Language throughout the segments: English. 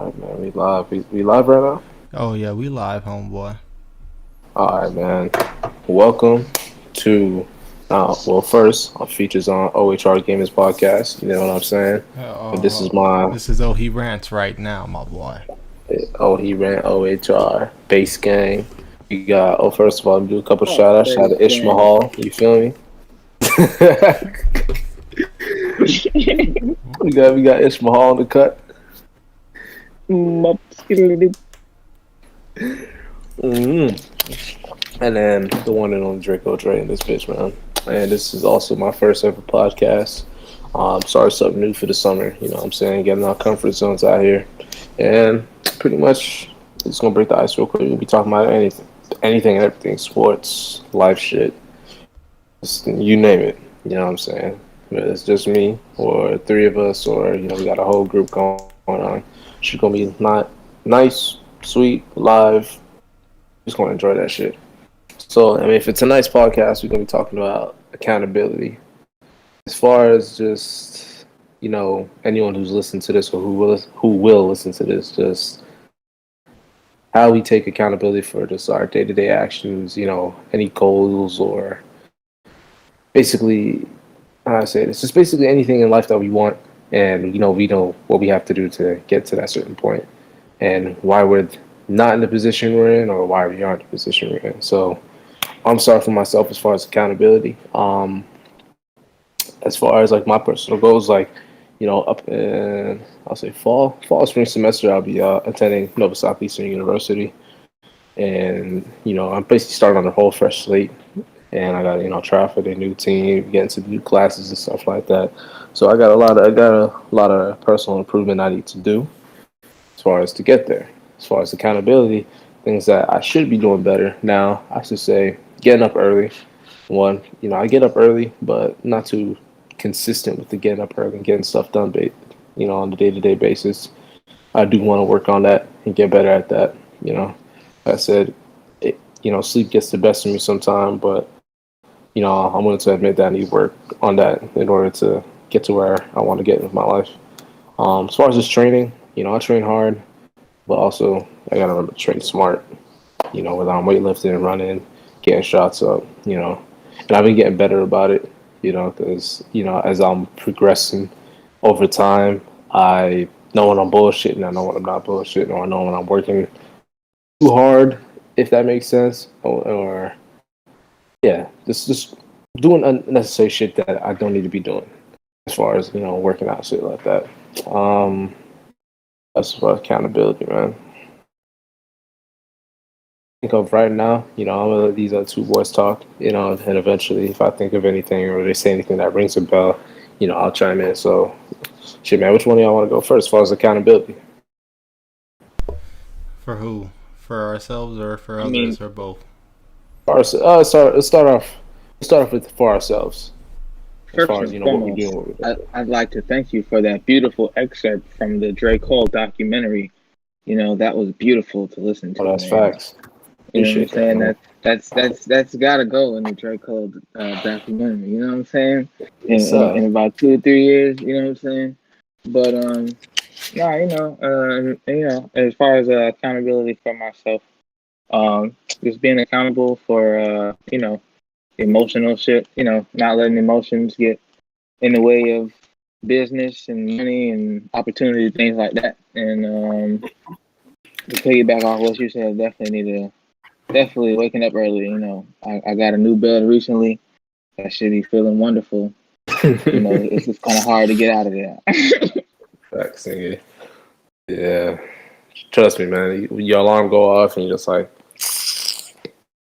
Alright, man. We live. We live right now? Oh yeah, we live, homeboy. Alright, man. Welcome to, first, our features on OHR Gamers Podcast. You know what I'm saying? But this is my This is OhHeRants right now, my boy. he ran OHR base gang. We got, first of all, do a couple Oh, shout outs. Shout out face to Ish game. Mahal. You feel me? we got Ish Mahal in the cut. hmm And then the one and only Draco Dre in this bitch, man. And this is also my first ever podcast. Started something new for the summer. You know what I'm saying? Getting our comfort zones out here. And pretty much, it's going to break the ice real quick. We'll be talking about anything and everything. Sports, life shit. Just, you name it. You know what I'm saying? Whether it's just me or three of us or, we got a whole group going on. She's going to be not nice, sweet, live. Just going to enjoy that shit. So, I mean, if it's a nice podcast, we're going to be talking about accountability. As far as just, anyone who's listened to this or who will listen to this, just how we take accountability for just our day-to-day actions, any goals or basically, how I say it, it's just basically anything in life that we want. And, we know what we have to do to get to that certain point and why we're not in the position we're in or why we aren't in the position we're in. So, I'm sorry for myself as far as accountability. As far as like my personal goals, like up in I'll say spring semester, I'll be attending Nova Southeastern University, and I'm basically starting on a whole fresh slate, and I got try for the new team, get into new classes and stuff like that. So I got a lot of personal improvement I need to do as far as to get there. As far as accountability, things that I should be doing better now. I should say getting up early. One, I get up early, but not too consistent with the getting up early and getting stuff done, on the day-to-day basis. I do want to work on that and get better at that. I said, sleep gets the best of me sometime, but I'm willing to admit that I need work on that in order to get to where I want to get with my life. As far as just training, I train hard, but also I gotta remember to train smart. Whether I'm weightlifting and running, getting shots up, and I've been getting better about it, because, as I'm progressing over time, I know when I'm bullshitting, I know when I'm not bullshitting, or I know when I'm working too hard, if that makes sense, or yeah, just doing unnecessary shit that I don't need to be doing, as far as, working out, shit like that. That's for accountability, man. Think of right now, I'm gonna let these other two boys talk, and eventually, if I think of anything or they say anything that rings a bell, I'll chime in. So, shit, man, which one of y'all want to go first, as far as accountability? For who? For ourselves or for I mean, others or both? Sorry, let's start off with for ourselves, as first far as and what we do foremost, and what we don't do. I'd like to thank you for that beautiful excerpt from the Draco documentary. That was beautiful to listen Oh, to, that's man. facts. You know what I'm Appreciate that, saying? man. That's gotta go in the Draco documentary. You know what I'm saying? Yes, In about 2 or 3 years, you know what I'm saying? But nah, as far as accountability for myself, just being accountable for emotional shit. Not letting emotions get in the way of business and money and opportunity, things like that. And to piggyback off what you said, definitely waking up early. I got a new bed recently. I should be feeling wonderful. It's just kind of hard to get out of there. Facts, nigga. Yeah, trust me, man. Your alarm go off and you're just like,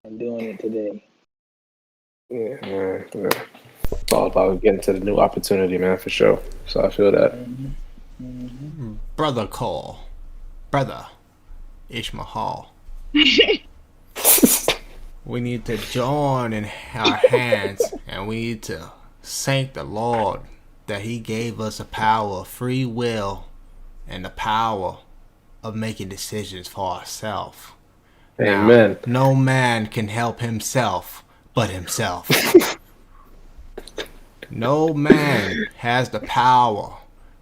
I'm doing it today. yeah, man. Yeah. It's all about getting to the new opportunity, man, for sure. So I feel that. Hmm. Hmm. Brother Cole, brother Ishmael. We need to join in our hands, and we need to thank the Lord that He gave us a power of free will and the power of making decisions for ourselves. Now, Amen. no man can help himself but himself. No man has the power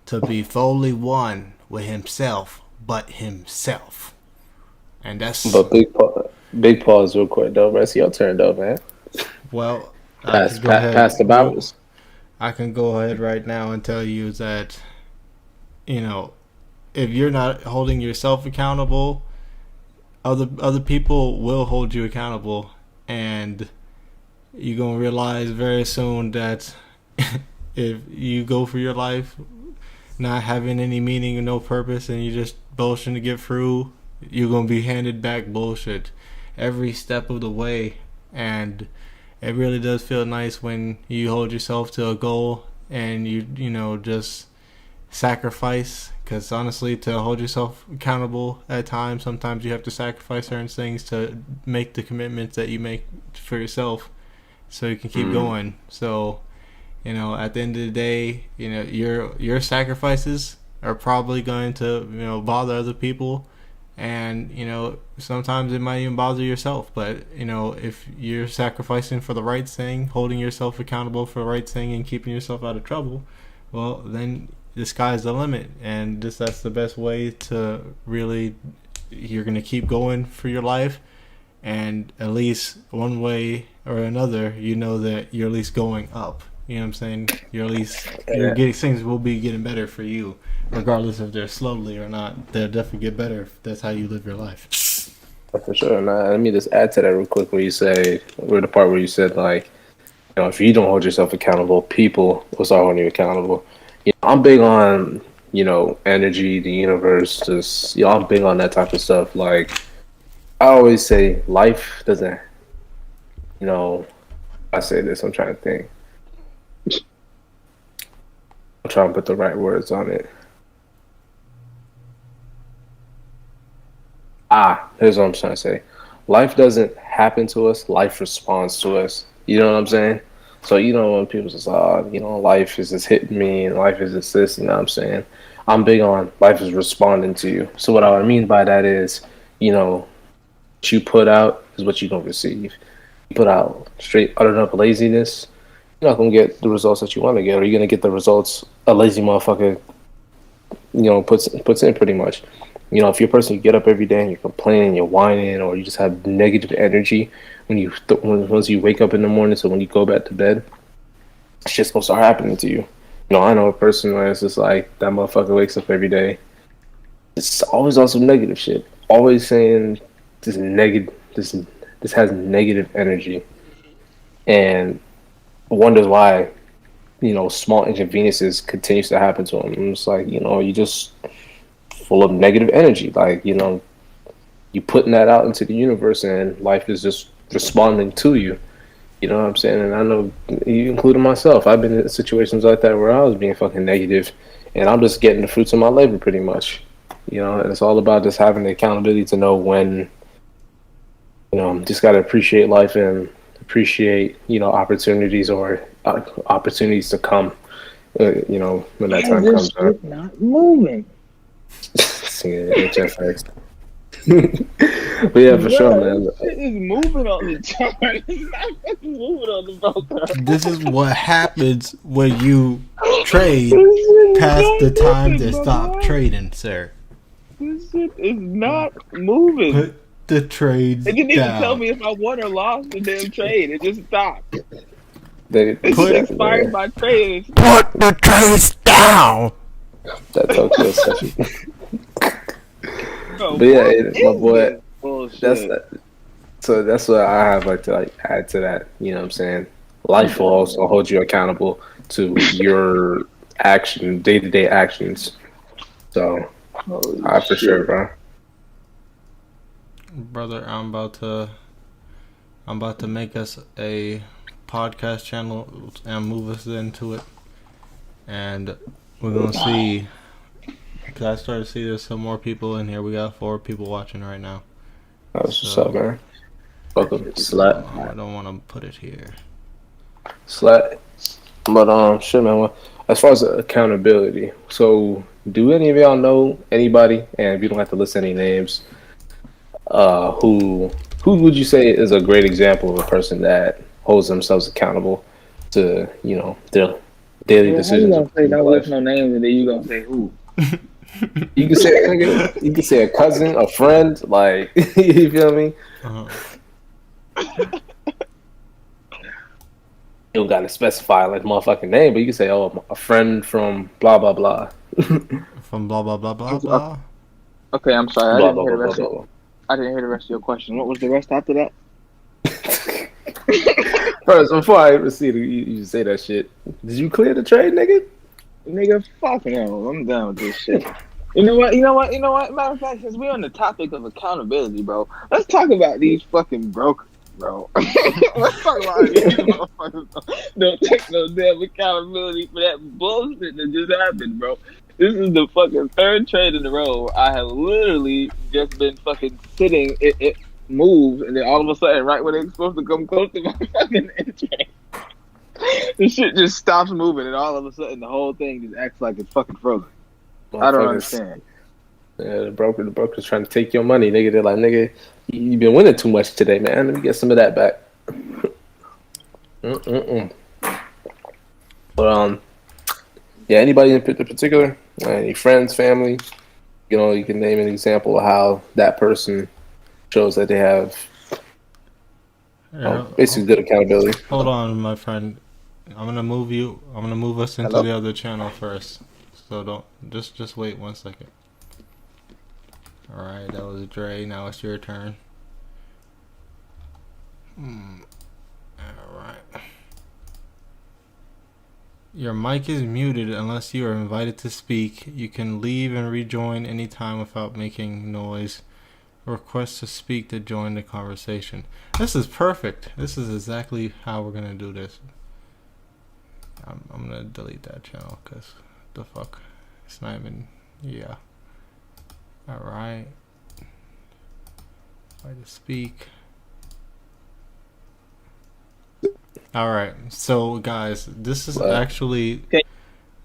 to be fully one with himself but himself. And that's But big pause real quick though, man. It's your turn though, man. well. Pass the Bibles. I can go ahead right now and tell you that, if you're not holding yourself accountable, other people will hold you accountable, and you're gonna realize very soon that if you go for your life not having any meaning and no purpose, and you just bullshitting to get through, you're gonna be handed back bullshit every step of the way. And it really does feel nice when you hold yourself to a goal and you just sacrifice. Because honestly, to hold yourself accountable at times, sometimes you have to sacrifice certain things to make the commitments that you make for yourself, so you can keep going. So, at the end of the day, your sacrifices are probably going to bother other people, and sometimes it might even bother yourself. But if you're sacrificing for the right thing, holding yourself accountable for the right thing, and keeping yourself out of trouble, well, then the sky's the limit. And that's the best way to really, you're going to keep going for your life, and at least one way or another, that you're at least going up. You know what I'm saying? You're at least things will be getting better for you, regardless if they're slowly or not. They'll definitely get better if that's how you live your life. For sure. Nah, let me just add to that real quick. The part where you said, like, if you don't hold yourself accountable, people will start holding you accountable. I'm big on energy, the universe. Just I'm big on that type of stuff. Like, I always say, life doesn't. I say this. I'm trying to think. I'm trying to put the right words on it. Here's what I'm trying to say. Life doesn't happen to us. Life responds to us. You know what I'm saying? So, when people say, life is just hitting me and life is just this, you know what I'm saying? I'm big on life is responding to you. So what I mean by that is, what you put out is what you're going to receive. You put out straight, uttered up laziness, you're not going to get the results that you want to get, or you're going to get the results a lazy motherfucker, puts in pretty much. If you're a person, you get up every day and you're complaining, you're whining, or you just have negative energy once you wake up in the morning, so when you go back to bed, shit's gonna start happening to you. I know a person where it's just like that motherfucker wakes up every day. It's always on some negative shit. Always saying this has negative energy, and wonders why small inconveniences continues to happen to him. And it's like you just full of negative energy. Like you putting that out into the universe, and life is just responding to you. You know what I'm saying? And I know, you including myself, I've been in situations like that where I was being fucking negative, and I'm just getting the fruits of my labor pretty much. And it's all about just having the accountability to know when, just got to appreciate life and appreciate, opportunities or opportunities to come, when that time comes. It's not moving. HFX. But yeah, for sure, man. It is moving on the chart. It's not fucking moving on the broker. This is what happens when you trade past the time to stop trading, sir. This shit is not moving. Put the trades down. It didn't even tell me if I won or lost the damn trade. It just stopped. It expired my trade. Put the trades down. That Tokyo session. But yeah, my boy, so that's what I have to add to that. You know what I'm saying? Life will also hold you accountable to your day-to-day actions. So, for sure, bro. Brother, I'm about to make us a podcast channel and move us into it, and we're gonna see. Cause I started to see there's some more people in here. We got 4 people watching right now. What's up, man? Welcome, Slut. I don't want to put it here. Slut. But shit, man. As far as accountability, so do any of y'all know anybody? And if you don't have to list any names, who would you say is a great example of a person that holds themselves accountable to their daily decisions? You gonna say don't list no names, and then you gonna say who? You can say nigga, you can say a cousin, a friend, like you feel me? Uh-huh. You don't gotta specify like motherfucking name, but you can say, oh, a friend from blah blah blah. From blah blah blah blah blah. Okay, I'm sorry. I Blah didn't blah hear blah the blah rest of. blah. I didn't hear the rest of your question. What was the rest after that? First, before I proceed, you say that shit. Did you clear the trade, nigga? Nigga, fuck no. I'm done with this shit. You know what? You know what? You know what? Matter of fact, since we're on the topic of accountability, bro, let's talk about these fucking brokers, bro. Let's talk about these motherfuckers. Don't take no damn accountability for that bullshit that just happened, bro. This is the fucking third trade in a row. I have literally just been fucking sitting. It moves, and then all of a sudden, right when it's supposed to come close to my fucking entry, the shit just stops moving, and all of a sudden, the whole thing just acts like it's fucking frozen. I don't understand. Yeah, the broker's trying to take your money, nigga. They're like, nigga, you've been winning too much today, man. Let me get some of that back. But yeah. Anybody in particular? Any friends, family? You know, you can name an example of how that person shows that they have basically good accountability. Hold on, my friend. I'm gonna move us into Hello? the other channel first. So don't just wait 1 second. All right, that was Dre. Now it's your turn. All right. Your mic is muted unless you are invited to speak. You can leave and rejoin anytime without making noise. Request to speak to join the conversation. This is perfect. This is exactly how we're gonna do this. I'm gonna delete that channel because the fuck, it's not even. Yeah. All right. Invite to speak. All right. So guys, this is actually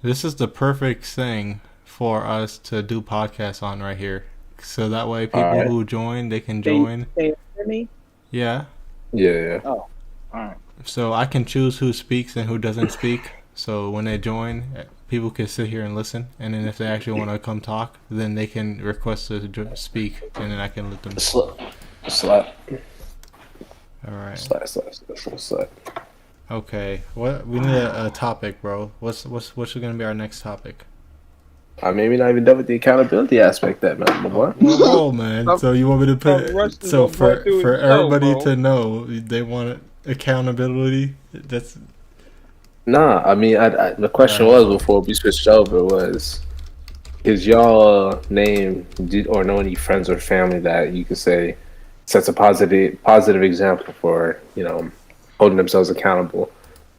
this is the perfect thing for us to do podcasts on right here. So that way people who join, they can join. Can you hear me? Yeah. Yeah. Oh, all right. So I can choose who speaks and who doesn't speak. So when they join, people can sit here and listen. And then if they actually want to come talk, then they can request to speak, and then I can let them. Slap. All right. Slap. Okay. What we need a topic, bro. What's gonna be our next topic? Maybe not even done with the accountability aspect that man, boy. Whoa, man. So you want me to put so for everybody to know they want accountability? That's Nah. I mean, the question was before we switched over was, is y'all name or know any friends or family that you could say sets a positive example for holding themselves accountable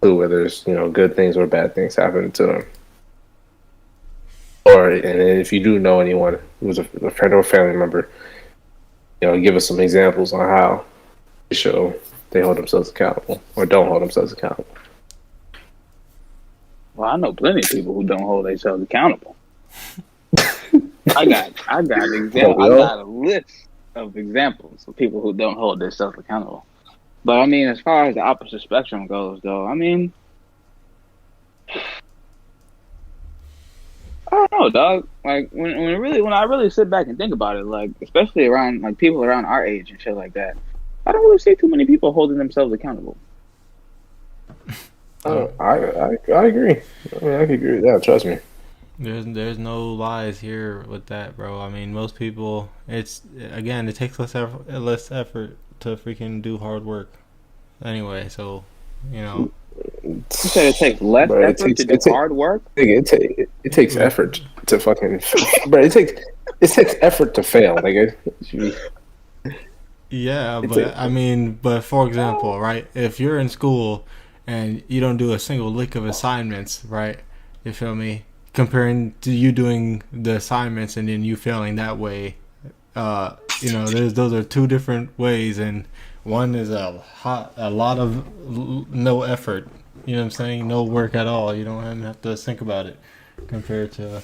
to whether there's good things or bad things happening to them. And if you do know anyone who's a friend or family member, give us some examples on how to show they hold themselves accountable or don't hold themselves accountable. Well, I know plenty of people who don't hold themselves accountable. I got a list of examples of people who don't hold themselves accountable. But I mean, as far as the opposite spectrum goes, though, I mean, I don't know, dog. Like when I really sit back and think about it, like especially around like people around our age and shit like that, I don't really see too many people holding themselves accountable. I agree. I mean, I can agree with that. Trust me. There's no lies here with that, bro. I mean, most people, it takes less effort to freaking do hard work. Anyway, so You said it takes less effort to do hard work? It takes effort to fucking. But it takes effort to fail, nigga. Yeah, but for example, right? If you're in school and you don't do a single lick of assignments, right? You feel me? Comparing to you doing the assignments and then you failing that way, those are two different ways, and one is a lot of no effort. You know what I'm saying? No work at all. You don't even have to think about it. Compared to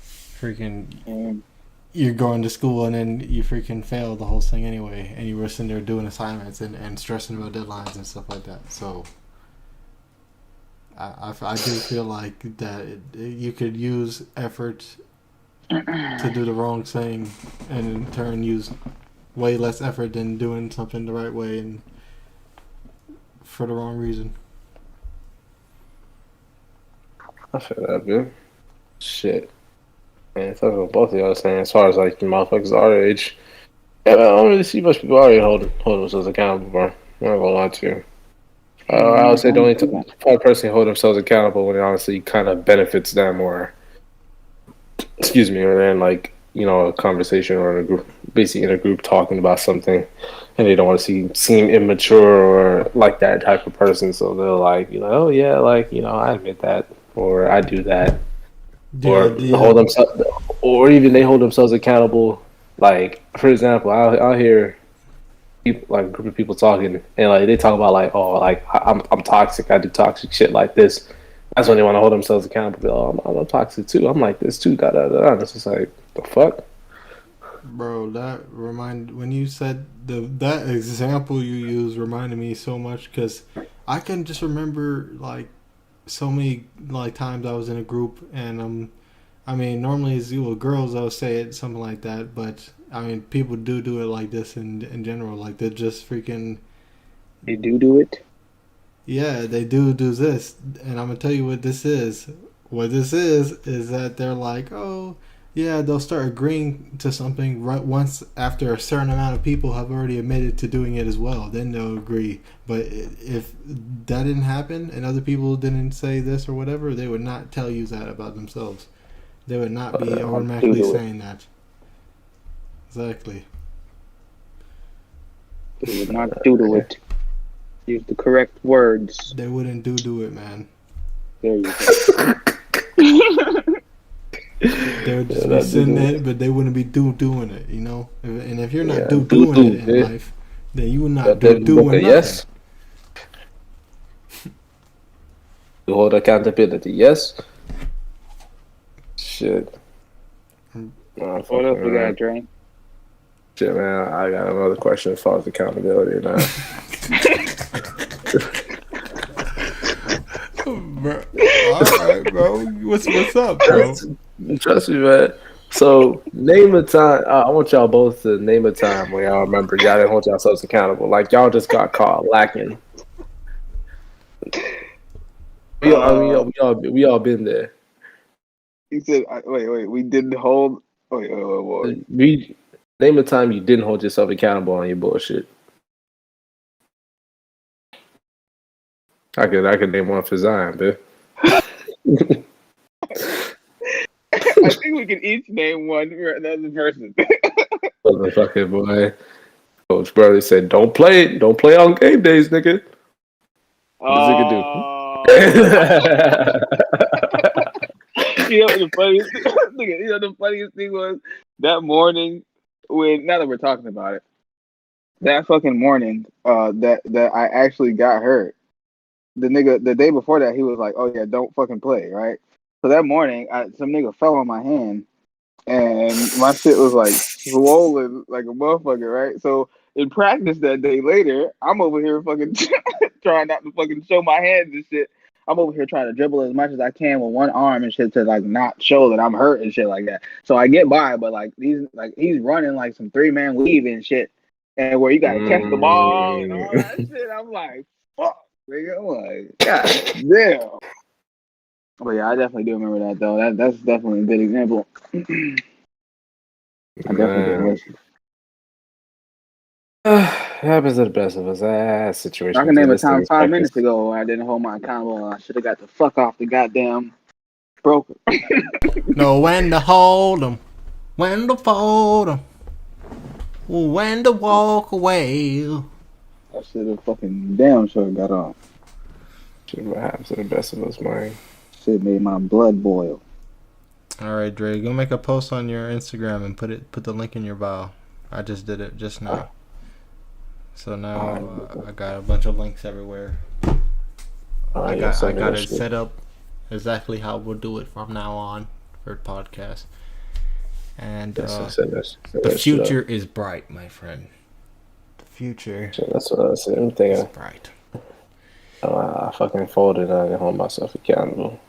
freaking, you're going to school and then you freaking fail the whole thing anyway, and you were sitting there doing assignments and stressing about deadlines and stuff like that. So I do feel like that you could use effort to do the wrong thing and in turn use way less effort than doing something the right way and for the wrong reason. I feel that, dude. Shit. Man, talking about both of y'all saying as far as like the motherfuckers our age. Yeah, I don't really see much people already holding themselves accountable, bro. I'm not gonna lie to you. I would say the only one person who hold themselves accountable when it honestly kind of benefits them or, excuse me, or they're in like, a conversation or in a group, basically in a group talking about something and they don't want to seem immature or like that type of person. So they're like, oh yeah, like, I admit that or I do that. Or hold themselves, or even they hold themselves accountable. Like, for example, I'll hear people, like a group of people talking, and like they talk about like, oh, like I'm toxic. I do toxic shit like this. That's when they want to hold themselves accountable. Oh, I'm toxic too. I'm like this too. Da da da. And it's just like the fuck, bro. That when you said that example you used reminded me so much because I can just remember like so many like times I was in a group and I mean normally it's you with girls I'll say it something like that, but I mean people do it like this in general, like they're just freaking they do it. Yeah, they do this, and I'm gonna tell you what this is. What this is that they're like, oh, yeah, they'll start agreeing to something right once after a certain amount of people have already admitted to doing it as well. Then they'll agree. But if that didn't happen and other people didn't say this or whatever, they would not tell you that about themselves. They would not be automatically saying that. Exactly. They would not do it. Use the correct words. They wouldn't do it, man. There you go. They would just be sitting there, but they wouldn't be doing it, you know. And if you're not doing it in life, then you will not doing nothing. Yes. You hold accountability, yes. Shit. What else we got, Dre? Shit, man, I got another question as far as accountability now. Bro. All right, bro. What's up, bro? Trust me, man. So, name a time. I want y'all both to name a time where y'all remember y'all didn't hold yourselves accountable. Like y'all just got caught lacking. We all been there. He said, "Wait. We didn't hold. Wait. Name a time you didn't hold yourself accountable on your bullshit. I could name one for Zion, dude. I think we can each name one for another person. Motherfucking boy. Coach Burley said, Don't play on game days, nigga. What does nigga do? The funniest thing was that morning when, now that we're talking about it, that fucking morning that I actually got hurt. The nigga, the day before that, he was like, oh yeah, don't fucking play, right? So that morning, some nigga fell on my hand, and my shit was like swollen like a motherfucker, right? So in practice that day later, I'm over here fucking trying not to fucking show my hands and shit. I'm over here trying to dribble as much as I can with one arm and shit to like not show that I'm hurt and shit like that. So I get by, but like he's running like some 3-man weave and shit, and where you gotta catch the ball and all that shit. I'm like, fuck. I'm like, God damn. But yeah, I definitely do remember that though. That's definitely a good example. I definitely didn't listen. It happens to the best of us. Situation. I can name a time 5 minutes ago where I didn't hold my accountable. I should have got the fuck off the goddamn broker. Know when to hold 'em, when to fold 'em, when to walk away. I should have fucking damn sure got off. Shit, what happens to the best of us, man? Shit made my blood boil. All right, Dre, go make a post on your Instagram and put the link in your bio. I just did it just now. So now I got a bunch of links everywhere. I got it set up exactly how we'll do it from now on for podcast. And the future is bright, my friend. The future. So that's what I was saying. It's bright. I fucking folded and I didn't hold myself accountable.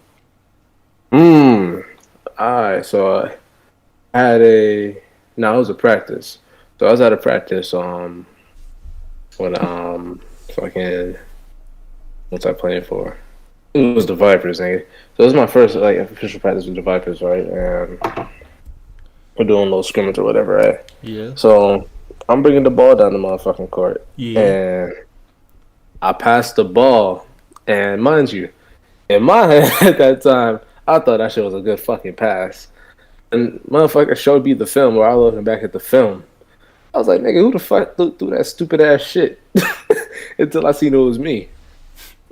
Alright, so I had a no, it was a practice. So I was at a practice when fucking what's I playing for? It was the Vipers, nigga. So it was my first like official practice with the Vipers, right? And we're doing a little scrimmage or whatever, right? Yeah. So I'm bringing the ball down the motherfucking court, Yeah. and I passed the ball, and mind you, in my head at that time, I thought that shit was a good fucking pass. And motherfucker showed me the film where I was looking back at the film. I was like, nigga, who the fuck threw that stupid ass shit? Until I seen it was me.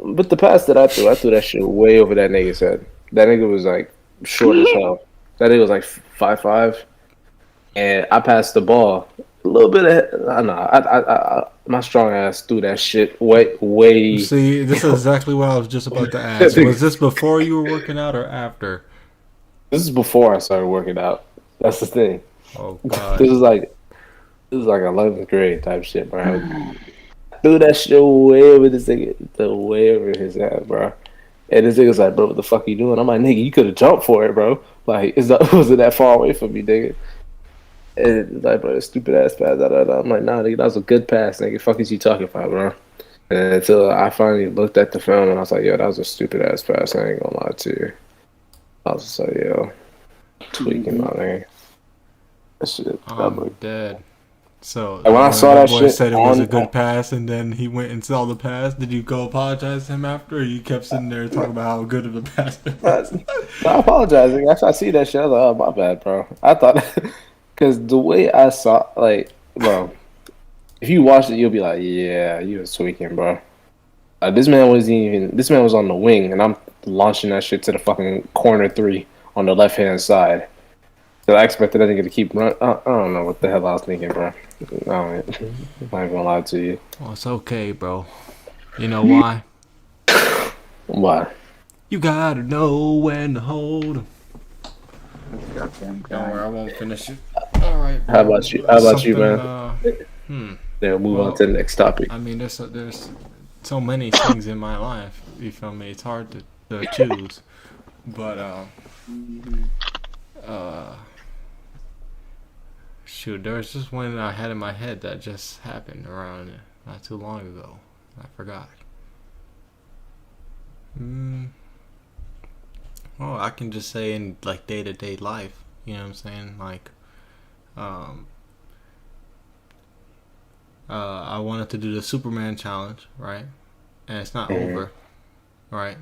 But the pass that I threw that shit way over that nigga's head. That nigga was like short as hell. That nigga was like 5'5", and I passed the ball a little bit ahead. I know. I my strong ass threw that shit way. See, this is exactly what I was just about to ask. Was this before you were working out or after? This is before I started working out. That's the thing. Oh god. This is like 11th grade type shit, bro. Threw that shit way over this nigga, way over his head, bro. And this nigga's like, bro, what the fuck you doing? I'm like, nigga, you could have jumped for it, bro. Like, was it that far away from me, nigga? And it's like, bro, stupid ass pass. I'm like, nah, nigga, that was a good pass, nigga. Fuck is you talking about, bro? And until I finally looked at the film and I was like, yo, that was a stupid ass pass. I ain't gonna lie to you. I was just like, yo, tweaking my nigga. That shit. I'm dead. So like, when I saw that shit, said it was a good pass, and then he went and saw the pass. Did you go apologize to him after, or you kept sitting there talking about how good of a pass it was? No, apologizing. After I see that shit, I was like, oh, my bad, bro. I thought, because the way I saw, like, bro, if you watch it, you'll be like, yeah, you was tweaking, bro. This man was on the wing, and I'm launching that shit to the fucking corner 3 on the left-hand side. So I expected that nigga to keep running. I don't know what the hell I was thinking, bro. I'm not gonna lie to you. Well, it's okay, bro. You know why? Why? You gotta know when to hold 'em. Goddamn Don't worry, guy. I won't finish it. All right. Bro. How about you? How about you, man? Then we'll move on to the next topic. I mean, there's so many things in my life. You feel me? It's hard to choose, but shoot, there was just one I had in my head that just happened around not too long ago. I forgot. Well, I can just say in like day-to-day life, you know what I'm saying? Like, I wanted to do the Superman challenge, right? And it's not over, right?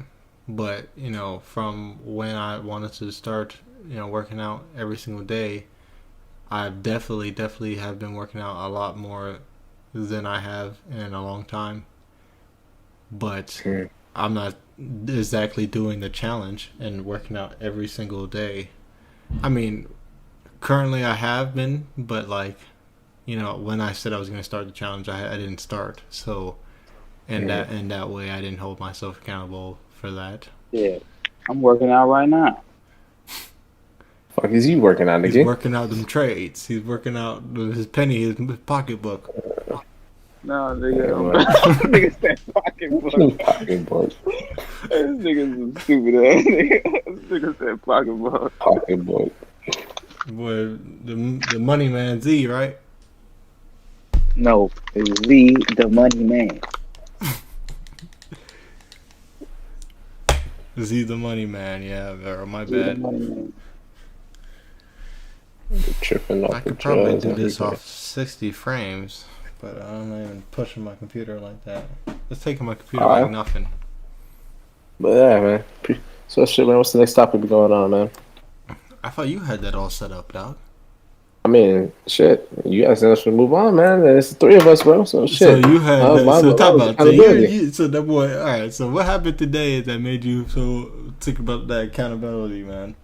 But, you know, from when I wanted to start, you know, working out every single day, I definitely have been working out a lot more than I have in a long time. But I'm not exactly doing the challenge and working out every single day. I mean, currently I have been, but like, you know, when I said I was going to start the challenge, I didn't start. So, and that way I didn't hold myself accountable for that. Yeah, I'm working out right now. Fuck is you working out, nigga? He's working out them trades. He's working out his penny, his pocketbook. No, nigga, nigga said pocketbook. Pocketbook. This nigga's a stupid ass nigga. This nigga said pocketbook. Pocketbook. Boy, the money man Z, right? No, it's the money man. Z the money man, yeah, bro, my bad. Tripping off I could the probably drugs do and this everything. off 60 frames, but I'm not even pushing my computer like that. It's taking my computer like nothing. But yeah, man. So shit, man. What's the next topic going on, man? I thought you had that all set up, dog. I mean, shit. You guys us to move on, man. It's the 3 of us, bro. So shit. So you had so talk about that. accountability. So that boy. All right. So what happened today that made you so think about that accountability, man?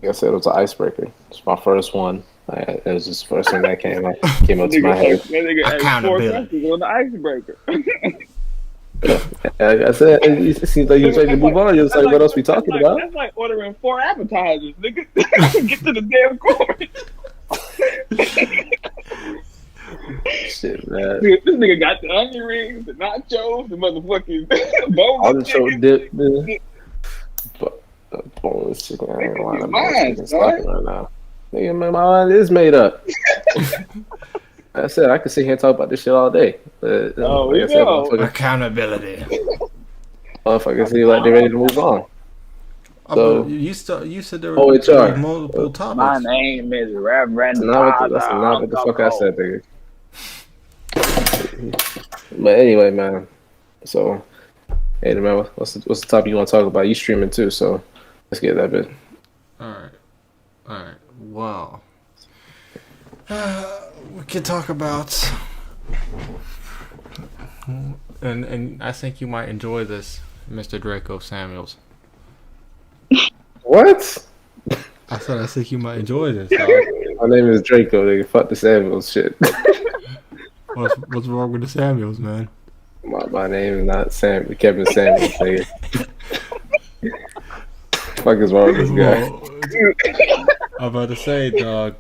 Like I said, it was an icebreaker. It's my first one. It was just the first thing that came up to my head. That nigga asked 4 questions on the icebreaker. Like I said, it seems like you're trying to move on. You're just like, what else we talking about? That's like ordering 4 appetizers, nigga. Get to the damn course. Shit, man. This nigga got the onion rings, the nachos, the motherfucking All the boneless show chicken. dip, man. But boneless chicken, I ain't lying. I'm Mine, chicken stopping right now. Nigga, my mind is made up. I said I could sit here and talk about this shit all day. But like I said, Accountability. motherfuckers seem like they're ready to move on. So you said there OHR. were multiple My topics. name is Reverend That's not what the fuck I said, nigga. But anyway, man. So, hey, man, what's the topic you want to talk about? You streaming too, so let's get that bit. All right. Wow. We could talk about, and I think you might enjoy this, Mr. Draco Samuels. What? I said I think you might enjoy this, dog. My name is Draco, nigga. Fuck the Samuels shit. What's wrong with the Samuels, man? My name is not Kevin Samuels, nigga. Fuck is wrong with this guy? I'm about to say, dog.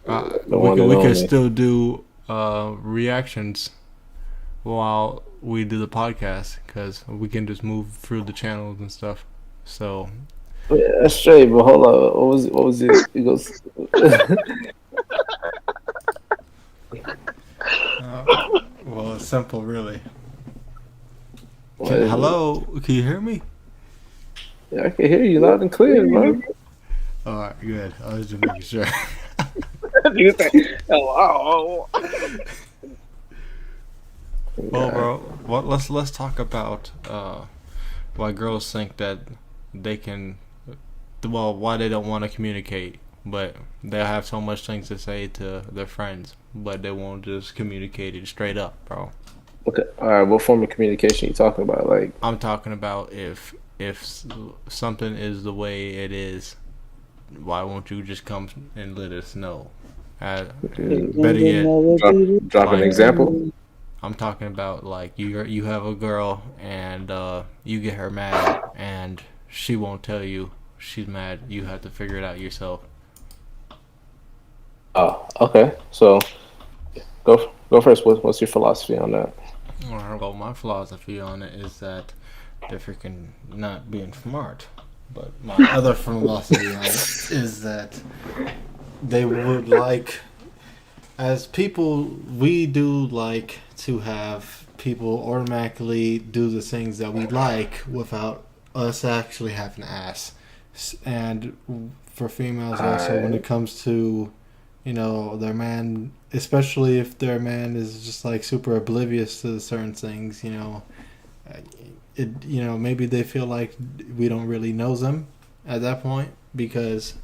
The We could still do reactions while we do the podcast because we can just move through the channels and stuff. So Yeah, that's straight, but hold on. What was it? It goes. well, it's simple, really. What is Hello, can you hear me? Yeah, I can hear you loud and clear, bro. All right, good. I was just making sure. You say hello? Well, bro, let's talk about why girls think that they can. Well, why they don't want to communicate, but they have so much things to say to their friends, but they won't just communicate it straight up, bro. Okay, all right. What form of communication you talking about? Like, I'm talking about if something is the way it is, why won't you just come and let us know? Better yet, drop an example. I'm talking about like you have a girl and you get her mad and she won't tell you she's mad. You have to figure it out yourself. Oh, okay. So, go first. What's your philosophy on that? Well, my philosophy on it is that they're freaking not being smart. But my other philosophy on it is that they would like, as people, we do like to have people automatically do the things that we like without us actually having to ask. And for females also, when it comes to, their man, especially if their man is just like super oblivious to certain things, maybe they feel like we don't really know them at that point because,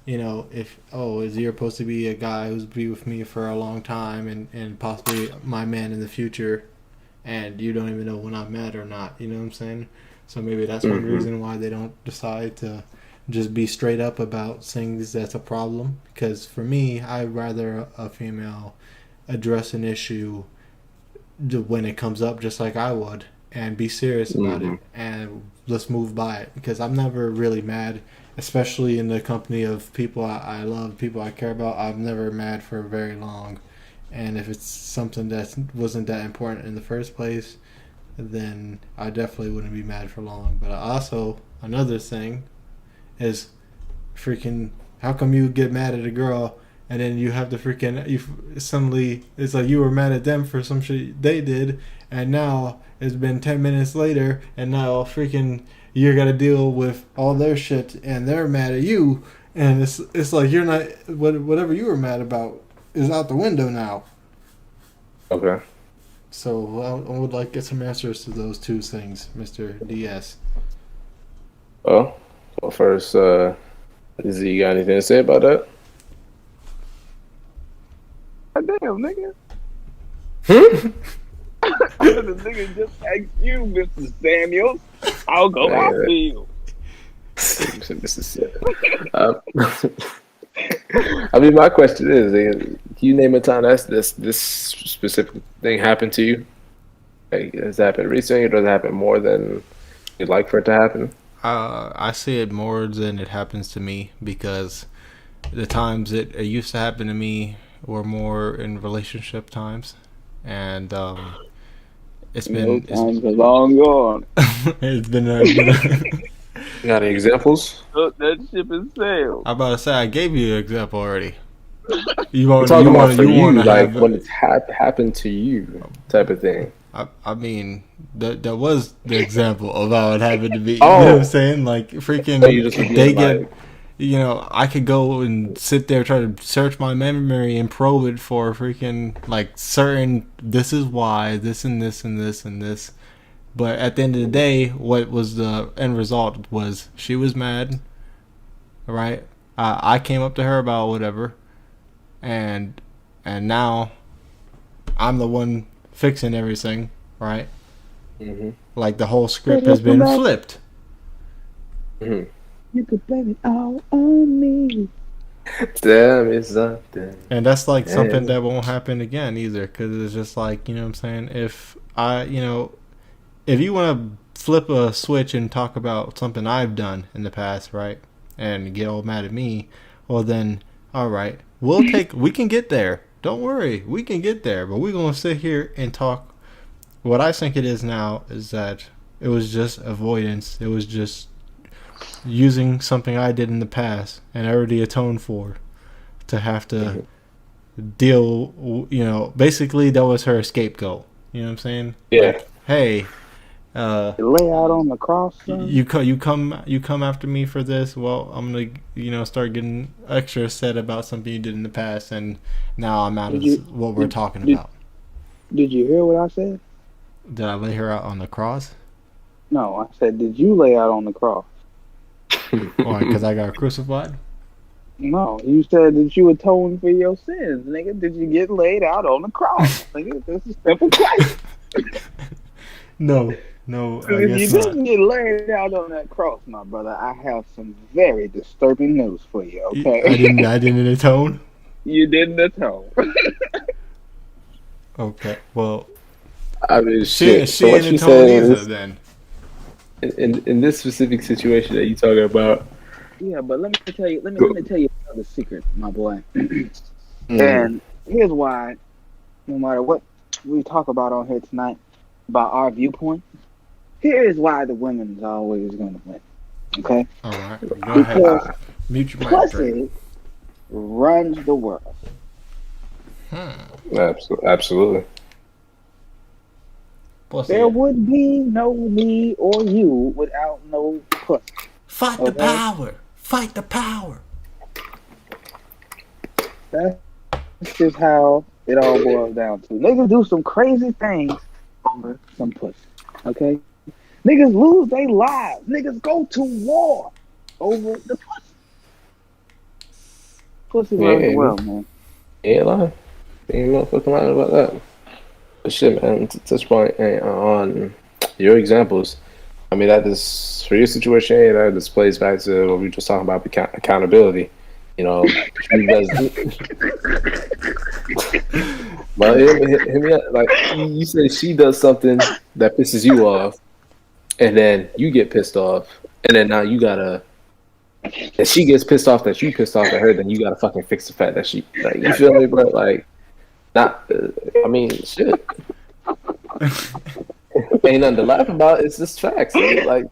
if is you're supposed to be a guy who's be with me for a long time and possibly my man in the future, and you don't even know when I'm mad or not, you know what I'm saying? So maybe that's one reason why they don't decide to just be straight up about things that's a problem. Because for me, I'd rather a female address an issue when it comes up just like I would and be serious about it and let's move by it. Because I'm never really mad, especially in the company of people I love, people I care about. I'm never mad for very long. And if it's something that wasn't that important in the first place, then I definitely wouldn't be mad for long. But also, another thing is freaking, how come you get mad at a girl and then you have to suddenly, it's like you were mad at them for some shit they did, and now it's been 10 minutes later, and now freaking you got to deal with all their shit, and they're mad at you, and it's like you're not, whatever you were mad about is out the window now. Okay. So I would like to get some answers to those two things, Mr. DS. Well, first, Izzy, you got anything to say about that? Damn, nigga. Hmm? The nigga just asked you, Mr. Samuels. How go I feel? I mean, my question is, can you name a time this specific thing happened to you? Like, has it happened recently, or does it happen more than you'd like for it to happen? I see it more than it happens to me because the times it used to happen to me were more in relationship times, and it's been times are long gone. it's been Got any examples? Look, that ship is sailed. I'm about to say I gave you an example already. You I'm want talking about for you want you, to like have when it's happened to you, type of thing. I mean that was the example of how it happened to be. You Oh. know what I'm saying? Like freaking So you just would be they like, get I could go and sit there try to search my memory and probe it for freaking like certain this is why this and this and this and this. But at the end of the day, what was the end result was she was mad, right? I came up to her about whatever, and now I'm the one fixing everything, right? mm-hmm. Like the whole script has been flipped. Mm-hmm. You could blame it all on me. Tell me something. And that's like something that won't happen again either, because it's just like, you know what I'm saying? If if you want to flip a switch and talk about something I've done in the past, right, and get all mad at me, well then, all right, we can get there. Don't worry, we can get there. But we're gonna sit here and talk. What I think it is now is that it was just avoidance. It was just using something I did in the past and I already atoned for, to have to deal. Basically that was her scapegoat. You know what I'm saying? Yeah. Like, hey. Lay out on the cross. Son. You come after me for this. Well, I'm gonna start getting extra upset about something you did in the past, and now I'm out of what we're talking about. Did you hear what I said? Did I lay her out on the cross? No, I said, did you lay out on the cross? Why? Because I got crucified? No, you said that you atoned for your sins, nigga. Did you get laid out on the cross? Nigga, this is simple Christ. No, I if guess you not. didn't get laid out on that cross, my brother, I have some very disturbing news for you. Okay, I didn't atone. You didn't atone. Okay, well, I mean, she so what ain't you atone said either. is, Then in this specific situation that you talking about. Yeah, but let me tell you another secret, my boy. And here's why, no matter what we talk about on here tonight, about our viewpoint, here is why the women's always going to win. Okay? all right, go ahead. Mute your mic. Pussy runs the world. Absolutely. Pussy. There would be no me or you without no pussy. Fight the power. Fight the power. That's just how it all boils down to. Niggas do some crazy things over some pussy. Okay? Niggas lose their lives. Niggas go to war over the pussy. Pussy runs the world, man. Ain't lying. Ain't motherfucking lying about that. But shit, man, to touch point on your examples, I mean, that is, for your situation, that displays back to what we were just talking about, accountability. You know, she does. But hit me up. Like, you say she does something that pisses you off, and then you get pissed off, and then now you gotta. And she gets pissed off that you pissed off at her, then you gotta fucking fix the fact that she. Like, you feel me, bro? Like, not. I mean, shit. Ain't nothing to laugh about. It's just facts. Dude. Like.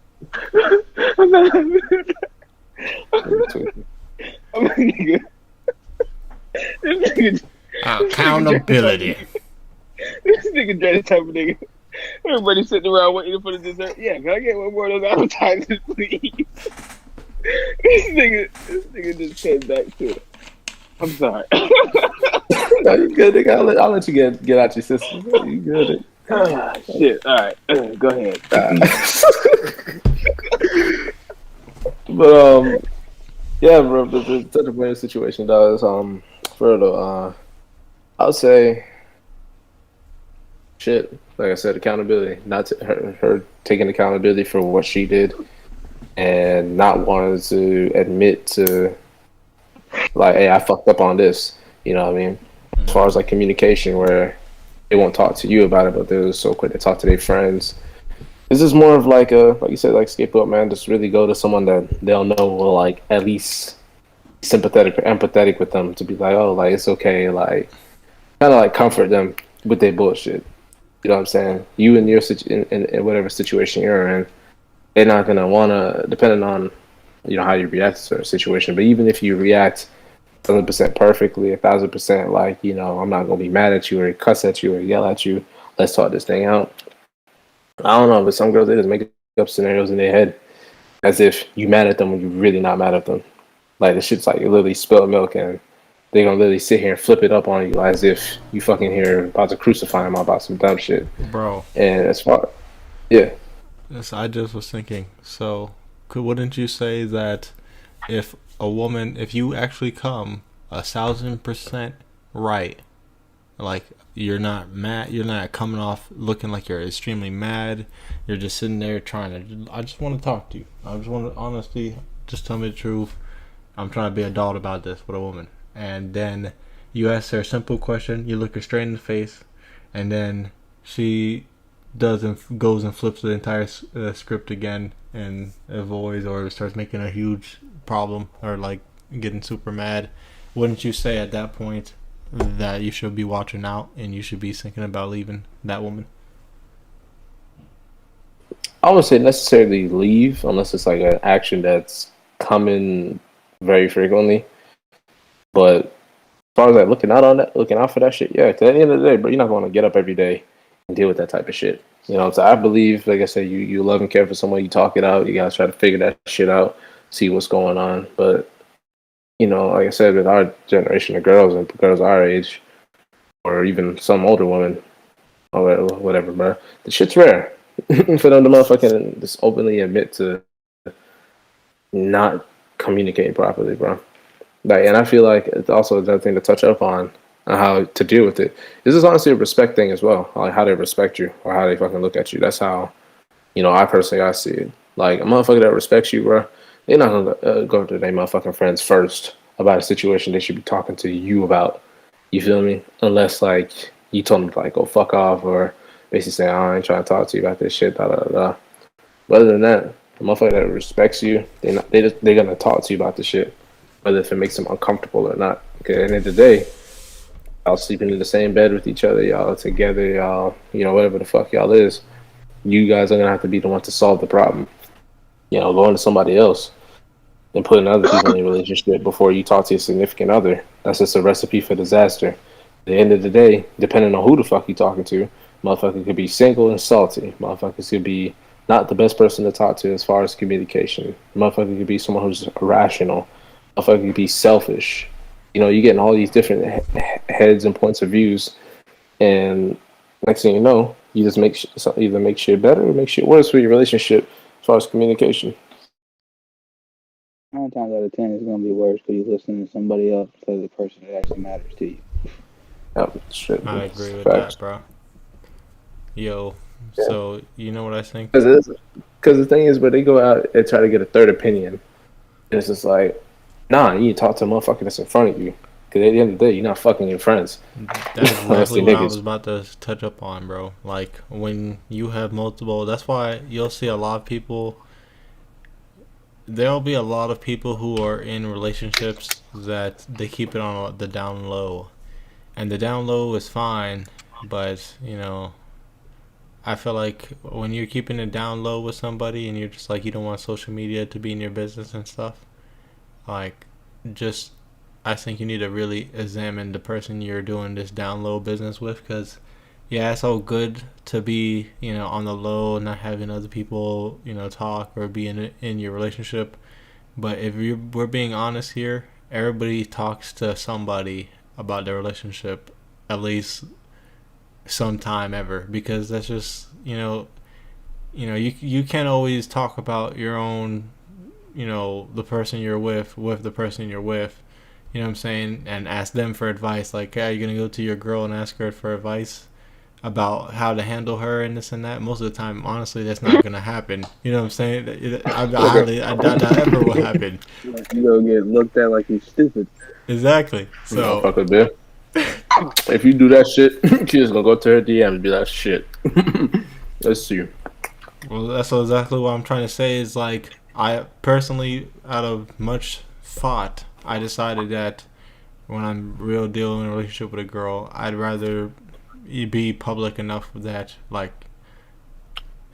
Accountability. This nigga Dre the type of nigga. Everybody sitting around waiting for the dessert. Yeah, can I get one more of those appetizers, please? This nigga just came back to it. I'm sorry. No, you good, nigga. I'll let you get out your system. You good. Shit. All right. Go ahead. But yeah, bro. The touch of the situation does further. I would say, shit. Like I said, accountability. Not her taking accountability for what she did, and not wanting to admit to, like, hey, I fucked up on this. You know what I mean? As far as like communication, where they won't talk to you about it, but they're so quick to talk to their friends. This is more of like like you said, like scapegoat, man. Just really go to someone that they'll know will like at least sympathetic or empathetic with them, to be like, oh, like it's okay, like kind of like comfort them with their bullshit. You know what I'm saying? You in your in whatever situation you're in, they're not gonna wanna, depending on how you react to a certain situation. But even if you react 1,000% perfectly, 1,000% like I'm not gonna be mad at you or cuss at you or yell at you. Let's talk this thing out. I don't know, but some girls, they just make up scenarios in their head as if you mad at them when you're really not mad at them. Like the shit's like you literally spill milk and they're gonna literally sit here and flip it up on you as if you fucking here about to crucify them about some dumb shit. Bro. And as far, yeah. Yes, I just was thinking. So, wouldn't you say that if you actually come 1,000% right, like you're not mad, you're not coming off looking like you're extremely mad, you're just sitting there trying to, I just want to talk to you. I just want to honestly just tell me the truth. I'm trying to be adult about this with a woman. And then you ask her a simple question, you look her straight in the face, and then she goes and flips the entire script again and avoids or starts making a huge problem or like getting super mad. Wouldn't you say at that point that you should be watching out and you should be thinking about leaving that woman? I wouldn't say necessarily leave unless it's like an action that's coming very frequently. But as far as like looking out for that shit, yeah. 'Cause at the end of the day, bro, you're not going to get up every day and deal with that type of shit. So I believe, like I said, you love and care for someone, you talk it out, you guys try to figure that shit out, see what's going on. But like I said, with our generation of girls and girls our age, or even some older women, or whatever, bro, the shit's rare for them to motherfucking just openly admit to not communicating properly, bro. Like, and I feel like it's also another thing to touch up on how to deal with it. This is honestly a respect thing as well, like how they respect you or how they fucking look at you. That's how, I see it. Like a motherfucker that respects you, bro, they're not gonna go to their motherfucking friends first about a situation they should be talking to you about. You feel me? Unless like you told them to like go fuck off or basically say, I ain't trying to talk to you about this shit. Da da da. But other than that, a motherfucker that respects you, they're gonna talk to you about the shit, whether if it makes them uncomfortable or not. Because at the end of the day, y'all sleeping in the same bed with each other, y'all together, y'all, whatever the fuck y'all is, you guys are gonna have to be the one to solve the problem. Going to somebody else and putting other people in a relationship before you talk to your significant other, that's just a recipe for disaster. At the end of the day, depending on who the fuck you talking to, motherfucker could be single and salty. Motherfuckers could be not the best person to talk to as far as communication. Motherfucker could be someone who's irrational. Motherfucker could be selfish. You're getting all these different heads and points of views, and next thing you know, you just either make shit better or make shit worse for your relationship as far as communication. 9 times out of 10, it's gonna be worse because you're listening to somebody else because the person that actually matters to you. Yeah, shit, I agree with facts. that, bro. Yo, Yeah. So you know what I think? Because the thing is, but they go out and try to get a third opinion, and it's just like, nah, you need to talk to a motherfucker that's in front of you. Because at the end of the day, you're not fucking your friends. That's exactly what I was about to touch up on, bro. Like, when you have multiple, that's why you'll see a lot of people, there'll be a lot of people who are in relationships that they keep it on the down low. And the down low is fine, but, I feel like when you're keeping it down low with somebody and you're just like, you don't want social media to be in your business and stuff, like, just, I think you need to really examine the person you're doing this down low business with, because yeah, it's all good to be, on the low, not having other people, talk or be in your relationship. But if we're being honest here, everybody talks to somebody about their relationship at least sometime ever, because that's just, you can't always talk about your own, the person you're with the person you're with. You know what I'm saying? And ask them for advice. Like, hey, are you going to go to your girl and ask her for advice about how to handle her and this and that? Most of the time, honestly, that's not going to happen. You know what I'm saying? I doubt that ever will happen. You're going to get looked at like you're stupid. Exactly. So, motherfucker, bitch. If you do that shit, she's going to go to her DM and be like, shit. Let's see. Well, that's exactly what I'm trying to say is, like, I personally, out of much thought, I decided that when I'm real deal in a relationship with a girl, I'd rather be public enough that, like,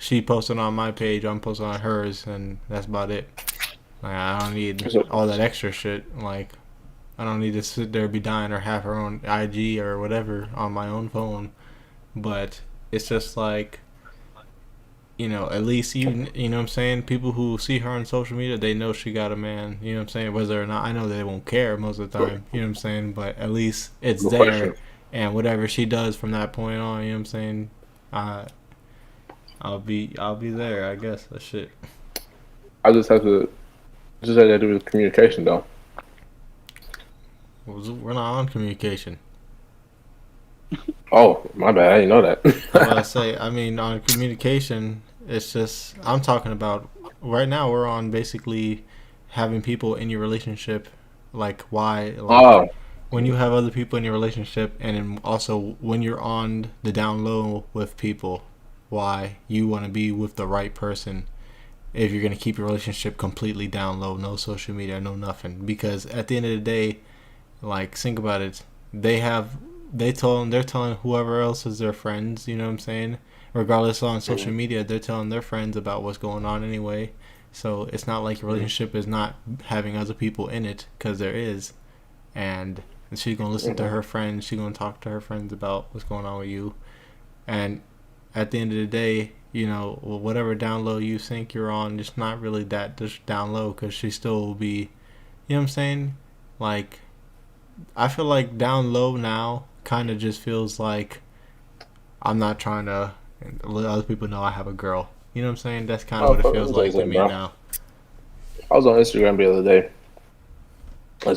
she posted on my page, I'm posting on hers, and that's about it. Like, I don't need all that extra shit. Like, I don't need to sit there, be dying, or have her own IG or whatever on my own phone. But it's just like, at least you know what I'm saying? People who see her on social media, they know she got a man, you know what I'm saying? Whether or not, I know they won't care most of the time, you know what I'm saying? But at least it's Good there. question. And whatever she does from that point on, you know what I'm saying? I'll be there, I guess. That shit. I just had to do with communication though. We're not on communication. Oh, my bad. I didn't know that. What I say, I mean, on communication, it's just, I'm talking about right now. We're on basically having people in your relationship, like why, like when you have other people in your relationship, and then also when you're on the down low with people, why you want to be with the right person. If you're gonna keep your relationship completely down low, no social media, no nothing, because at the end of the day, like, think about it, they're telling whoever else is their friends, you know what I'm saying? Regardless on social media, they're telling their friends about what's going on anyway. So it's not like your relationship is not having other people in it, because there is. And she's going to listen to her friends. She's going to talk to her friends about what's going on with you. And at the end of the day, whatever down low you think you're on, it's not really that just down low, because she still will be, you know what I'm saying? Like, I feel like down low now kind of just feels like I'm not trying to let other people know I have a girl. You know what I'm saying? That's kind of what it feels like to me now. I was on Instagram the other day, and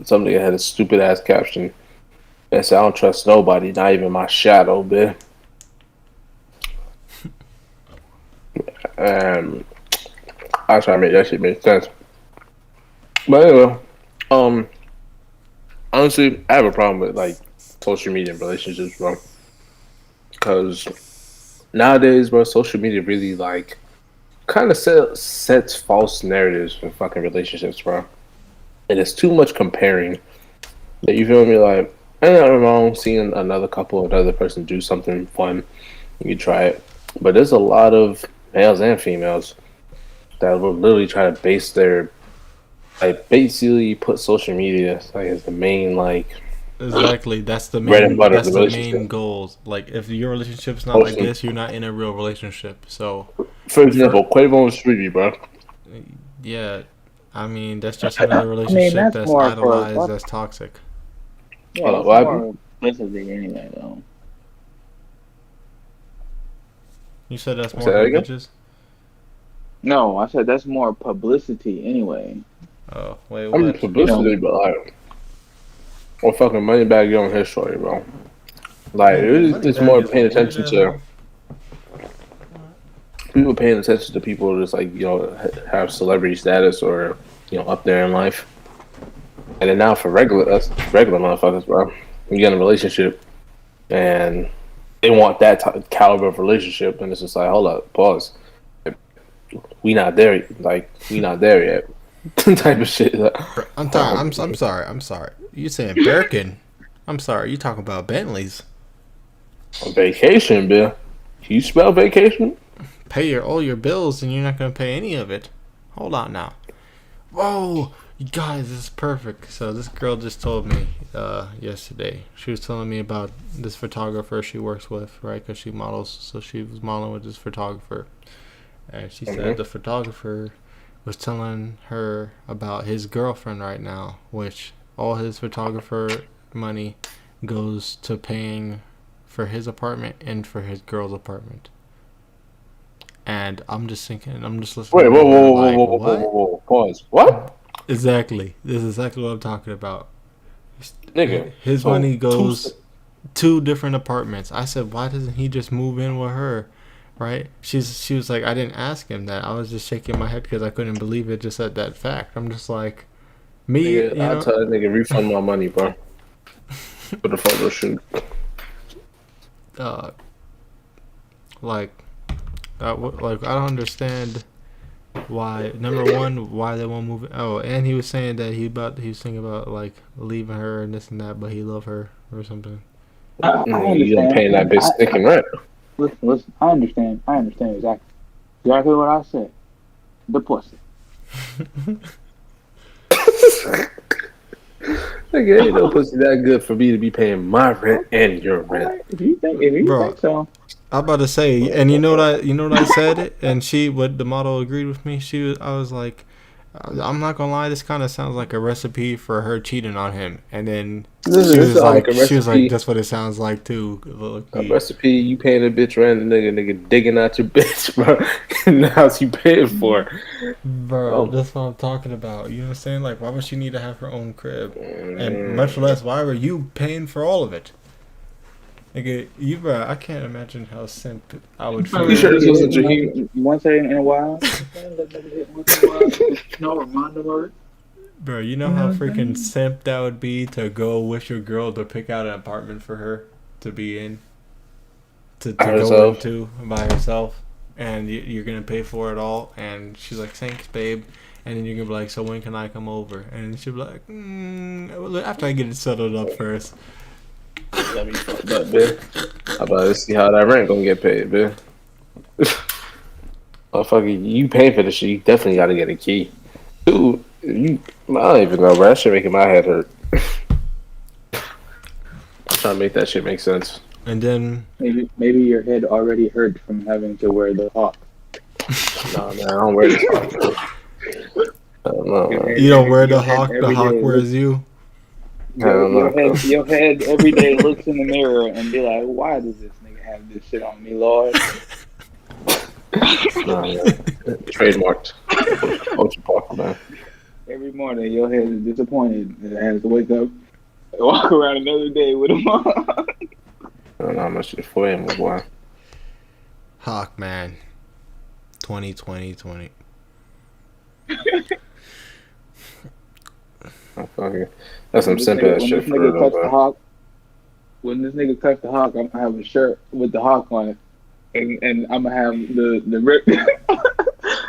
somebody had a stupid ass caption that said, "I don't trust nobody, not even my shadow, bitch." And I was trying to make that shit make sense. But anyway, honestly, I have a problem with like social media and relationships, bro. Because nowadays, bro, social media really like kind of sets false narratives for fucking relationships, bro. And it's too much comparing. That you feel me? Like, ain't nothing wrong seeing another couple, another person do something fun. You try it, but there's a lot of males and females that will literally try to base their basically put social media like as the main Exactly. That's the bread and main. butter of That's the the relationship. main goals. Like, if your relationship's not like this, you're not in a real relationship. So, for example, Quavo and Sweetie, bro. yeah, I mean, that's just another relationship that's idolized, that's toxic. Yeah, Hold it's on, more publicity anyway, though. You said that's more Say that for again? bitches? No, I said that's more publicity anyway. Oh, wait, I mean what? publicity, but like, or fucking money bag on his story, bro. Like, it's just more paying attention to people paying attention to people just like have celebrity status or up there in life. And then now for regular motherfuckers, bro, you get in a relationship and they want that caliber of relationship, and it's just like, hold up, pause. We not there. Like, we not there yet. Type of shit. I'm sorry. I'm sorry. You saying Birkin? I'm sorry. You talking about Bentleys? On vacation, Bill. Can you spell vacation? Pay all your bills and you're not gonna pay any of it. Hold on now. Whoa, you guys, this is perfect. So this girl just told me yesterday. She was telling me about this photographer she works with, right? Because she models. So she was modeling with this photographer, and she said the photographer was telling her about his girlfriend right now, which all his photographer money goes to paying for his apartment and for his girl's apartment. And I'm just thinking, I'm just listening. Wait, whoa, pause. What? Exactly. This is exactly what I'm talking about. Nigga. His money goes two different apartments. I said, why doesn't he just move in with her? Right? She was like, I didn't ask him that. I was just shaking my head because I couldn't believe it just at that fact. I'm just like, nigga, I'll tell that nigga refund my money, bro. For the photo shoot. Like, I don't understand why. Number one, why they won't move. Oh, and he was saying that he was thinking about like leaving her and this and that, but he loved her or something. I understand. You don't paying that bitch sticking rent. listen. I understand exactly what I said. The pussy. Nigga, ain't no pussy that good for me to be paying my rent and your rent. Right. If you think so. I'm about to say, and you know what I said, and what the model agreed with me. I was like, I'm not gonna lie, this kind of sounds like a recipe for her cheating on him, and then This is like a recipe. that's what it sounds like too. A recipe, you paying a bitch rent, and nigga digging out your bitch, bro. And the house you paying for. Bro, that's what I'm talking about. You know what I'm saying? Like, why would she need to have her own crib? And much less, why were you paying for all of it? Nigga, bro, I can't imagine how simp I would feel. You sure this wasn't Jaheim? Once in a while. No reminder. Bro, you know how freaking simp that would be to go with your girl to pick out an apartment for her to be in? To go into by herself? And you're going to pay for it all? And she's like, thanks, babe. And then you're going to be like, so when can I come over? And she'll be like, after I get it settled up first. Let me fuck up, bitch. I'm about to see how that rent gonna get paid, bitch. Motherfucker, you pay for the shit, you definitely gotta get a key. Dude, I don't even know, bro. That shit making my head hurt. I'm trying to make that shit make sense. And then maybe your head already hurt from having to wear the hawk. No, man, I don't wear the hawk. I don't know, man. You don't wear the hawk. The hawk wears you. Your head every day looks in the mirror and be like, why does this nigga have this shit on me, Lord? Trademarked. Ultra Park, man. Every morning, your head is disappointed and it has to wake up and walk around another day with him on. I don't know how much it for him, boy. Hawk, man. 2020. That's some simple ass shit for real, when this nigga cuts the hawk, I'm gonna have a shirt with the hawk on it, and I'm gonna have the rip.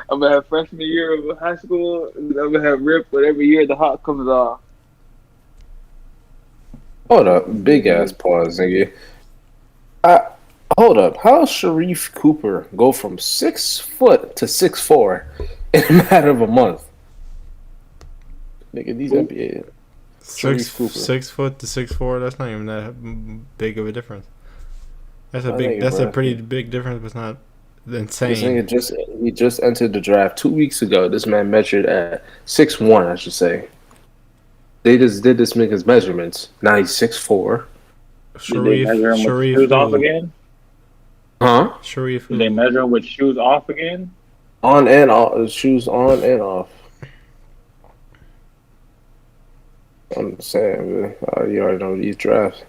I'm gonna have freshman year of high school. And I'm gonna have rip, but every year the hawk comes off. Hold up, big ass pause, nigga. Hold up, how Sharif Cooper go from 6 foot to 6'4" in a matter of a month? Nigga, these NBA. 6 foot to 6'4". That's not even that big of a difference. That's a pretty big difference, but it's not insane. This nigga he just entered the draft 2 weeks ago. This man measured at 6'1", I should say. They just did this nigga's measurements. Now he's 6'4". Sharif shoes off again? Huh? Sharif. Did they measure with shoes off again? On and off. Shoes on and off. I'm saying, man, you already know these drafts.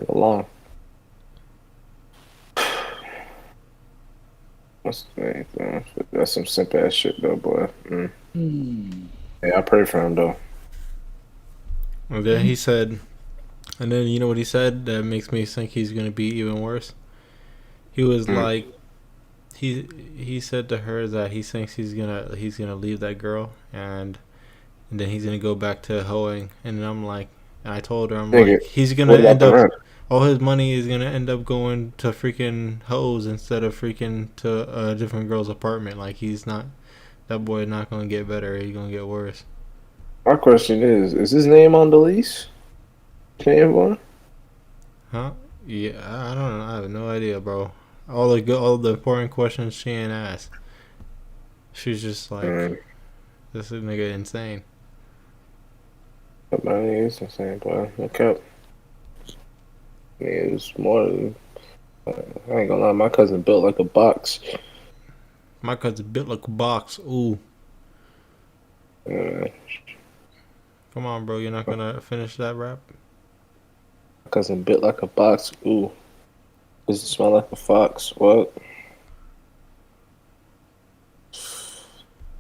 Long. What's the name, man? That's some simple ass shit, though, boy. Yeah, I pray for him, though. Okay, he said, and then you know what he said that makes me think he's gonna be even worse. He was like, he said to her that he thinks he's gonna leave that girl and then he's gonna go back to hoeing. And I'm like, and I told her, I'm like, he's gonna end up, all his money is gonna end up going to freaking hoes instead of freaking to a different girl's apartment. Like that boy not gonna get better. He's gonna get worse. My question is his name on the lease? K1? Huh? Yeah, I don't know. I have no idea, bro. All the important questions she ain't asked. She's just like, this nigga insane. My name is insane, boy. Look up. Yeah, it's more than. I ain't gonna lie, my cousin built like a box. My cousin built like a box. Ooh. Come on, bro. You're not gonna finish that rap? My cousin built like a box. Ooh. Does it smell like a fox? What?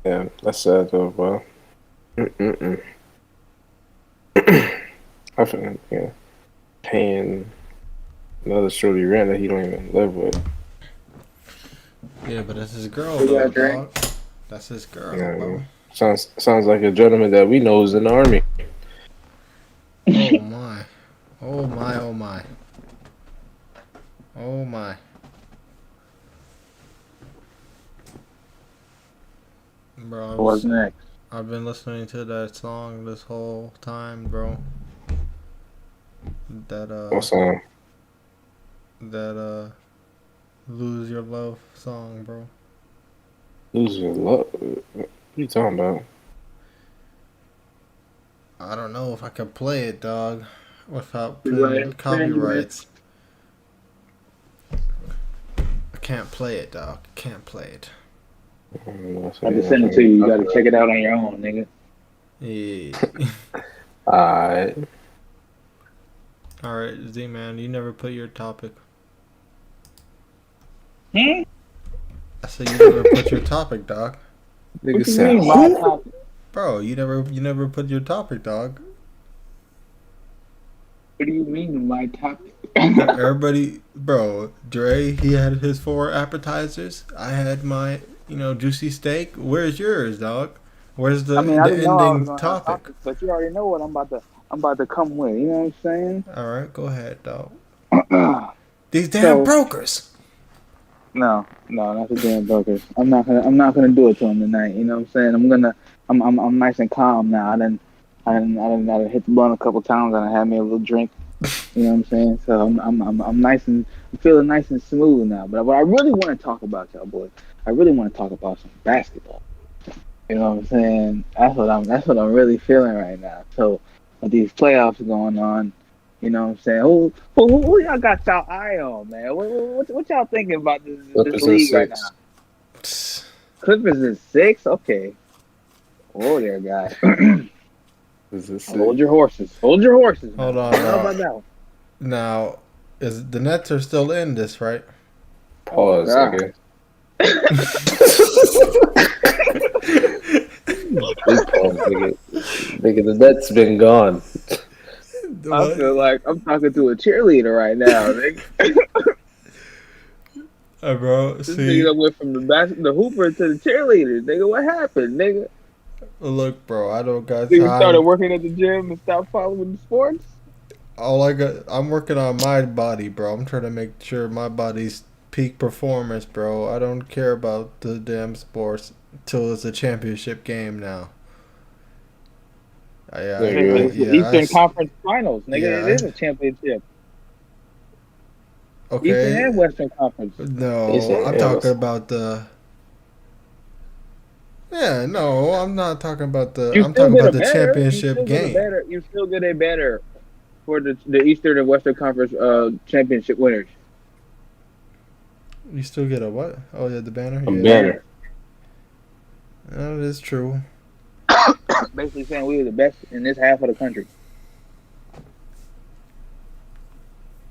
Yeah, that's sad though, bro. I feel paying another shorty rent that he don't even live with. Yeah, but that's his girl, though, dog. That's his girl, bro. Sounds like a gentleman that we know is in the army. Oh my. Oh my. Bro, What's next? I've been listening to that song this whole time, bro. What song? That Lose Your Love song, bro. Lose your love. What are you talking about? I don't know if I can play it, dog, without Right. paying copyrights. I can't play it, dog. Can't play it. I just send it to you. You gotta check it out on your own, nigga. Yeah. Alright. Alright, Z-Man, you never put your topic. Hmm? I said you never put your topic, dog. Nigga What you said, mean, my topic? Bro, you never put your topic, dog. What do you mean, my topic? Everybody, bro, Dre, he had his 4 appetizers. I had my, juicy steak. Where's yours, dog? Where's the I didn't know I was ending gonna have topic? topics, but you already know what I'm about to come with. You know what I'm saying? All right, go ahead, dog. No, These damn brokers. not the damn brokers. I'm not gonna do it to him tonight. You know what I'm saying? I'm nice and calm now. I done hit the blunt a couple times and I had me a little drink. You know what I'm saying? So I'm nice and I'm feeling nice and smooth now. But what I really want to talk about, y'all boys, I really want to talk about some basketball. You know what I'm saying? That's what I'm really feeling right now. So with these playoffs going on, you know what I'm saying? Who y'all got y'all eye on, man? What y'all thinking about this league right now? Clippers is 6? Okay. Oh there, guys. Hold your horses. Hold your horses. Hold on. How about that? Now, is the Nets are still in this, right? pause, Oh, nigga. Big pause, nigga. Nigga, the Nets been gone. I feel like I'm talking to a cheerleader right now, nigga. Bro, This see, nigga went from the hooper to the cheerleader. Nigga, what happened, nigga? look, bro, I don't got Nigga started time. working at the gym and stopped following the sports? I'm working on my body, bro. I'm trying to make sure my body's peak performance, bro. I don't care about the damn sports till it's a championship game now. It's the Eastern Conference Finals, nigga. Yeah, it is a championship. okay. Eastern and Western Conference. No, I'm talking about the. Yeah, no, I'm not talking about the. I'm talking about the championship game. You still get a better for the Eastern and Western Conference championship winners. You still get a what? Oh yeah, the banner. A Yeah. banner. That is true. Basically saying we were the best in this half of the country.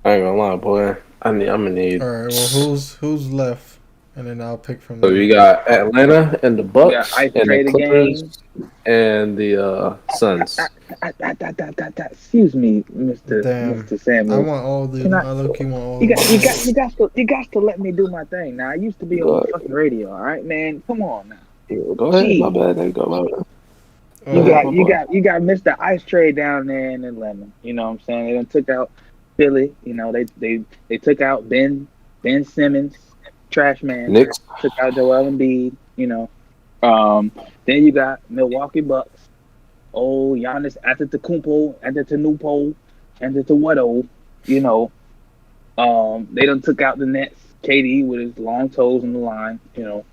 I ain't gonna lie, boy. I'm gonna need. All right. Well, who's left, and then I'll pick from So there. we got Atlanta and the Bucks Ice and the Trader Clippers game. and the Suns. Excuse me, Mr. Damn. Mr. Samuel. I want all the. I low-key want all You the. got to let me do my thing. Now I used to be on the fucking radio. All right, man. Come on now. Go ahead, my bad. There you go, my bad. You got Mr. Ice Trade down there in Atlanta. You know what I'm saying? They done took out Philly. You know they took out Ben Simmons, trash man. Knicks. Took out Joel Embiid. You know. Then you got Milwaukee Bucks. Oh, Giannis Antetokounmpo, Antetokounmpo, you know. They done took out the Nets. KD with his long toes in the line. You know,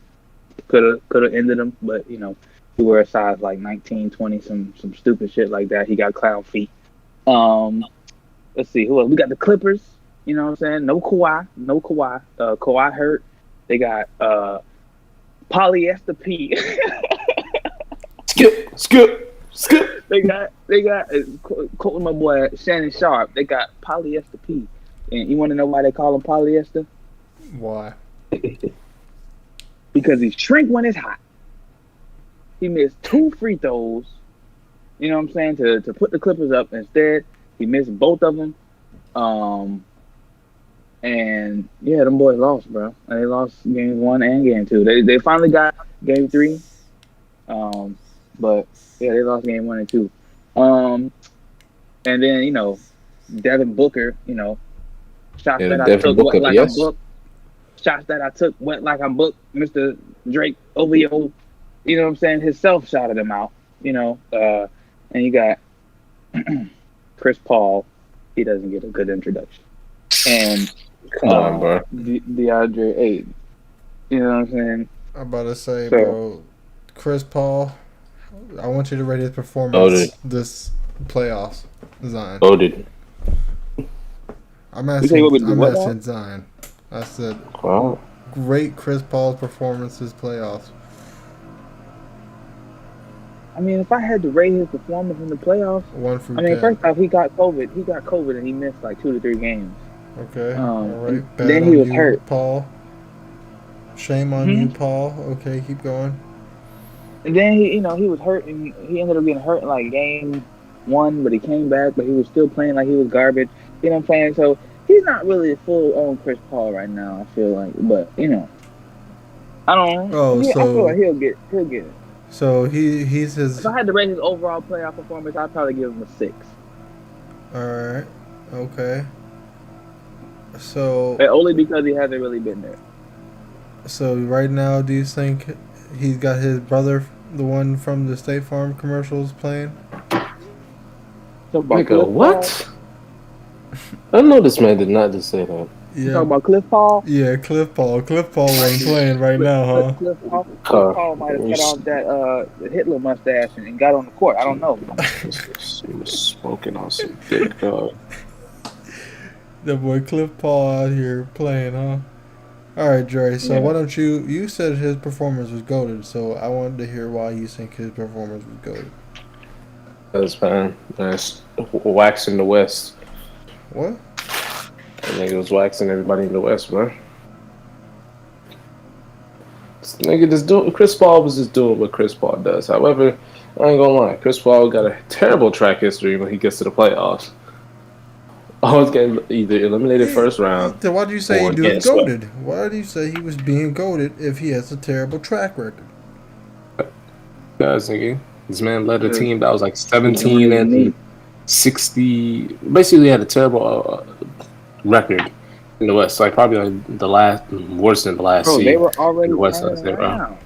could have ended them, but you know. He wear a size like 19, 20, some stupid shit like that. He got clown feet. Let's see who else. We got the Clippers. You know what I'm saying? No Kawhi. Kawhi hurt. They got Polyester P. Skip. They got quoting my boy Shannon Sharp. They got Polyester P. And you want to know why they call him polyester? Why? Because he shrink when it's hot. He missed 2 free throws, you know what I'm saying, to put the Clippers up. Instead, he missed both of them. And yeah, them boys lost, bro. They lost game 1 and game 2. They finally got game 3. But yeah, they lost game 1 and 2. And then, you know, Devin Booker, you know, Shots Yeah, that I Devin took wet Booker, like a yes. book. Shots that I took wet like a book. Mr. Drake OVO, you know what I'm saying? Himself shouted him out. You know, and you got Chris Paul. He doesn't get a good introduction. And Come on, bro. DeAndre Ayton. You know what I'm saying? I'm about to say, So bro, Chris Paul. I want you to rate his Voted. performance this playoffs, Zion. Voted. I'm you say what asking. we do? I'm What now? asking Zion. I said, Wow. great Chris Paul's performance this playoffs. I mean, if I had to rate his performance in the playoffs, 1 through I mean, 10. first off, he got COVID. He got COVID and he missed like 2 to 3 games. Okay. All And right. Bad then on he was you, hurt. Paul. Shame on Hmm. you, Paul. Okay, keep going. And then he, he was hurt and he ended up getting hurt in like game 1, but he came back, but he was still playing like he was garbage. You know what I'm saying? So he's not really a full on Chris Paul right now. I feel like, but I don't know. Oh, I feel like so he'll get it. so he's If his. I had to rate his overall playoff performance, I'd probably give him a 6. All right. Okay. So And only because he hasn't really been there. so right now, do you think he's got his brother, the one from the State Farm commercials, playing? Talk about Nigga, Cliff what? I know this man did not just say that. Paul? You Yeah. talking about Cliff Paul? Yeah, Cliff Paul. Cliff Paul wasn't playing right now, huh? Cliff Paul might have cut off that Hitler mustache and got on the court. I don't know. He was smoking on some dick, dog. That boy Cliff Paul out here playing, huh? All right, Dre. So Yeah. why don't you said his performance was goated, so I wanted to hear why you think his performance was goated. That's man. That's waxing the West. What? That nigga was waxing everybody in the West, man. This nigga just doing. Chris Paul was just doing what Chris Paul does. However, I ain't gonna lie. Chris Paul got a terrible track history when he gets to the playoffs. Always getting either eliminated first round. Then why do you say or he was getting swept. goaded? Why do you say he was being goaded if he has a terrible track record? Guys, nigga, this man led a Yeah. team that was like 17 and 60. Basically, had a terrible record in the West. Like probably like the last worse than the last Bro, seed they were already in the West. turning around.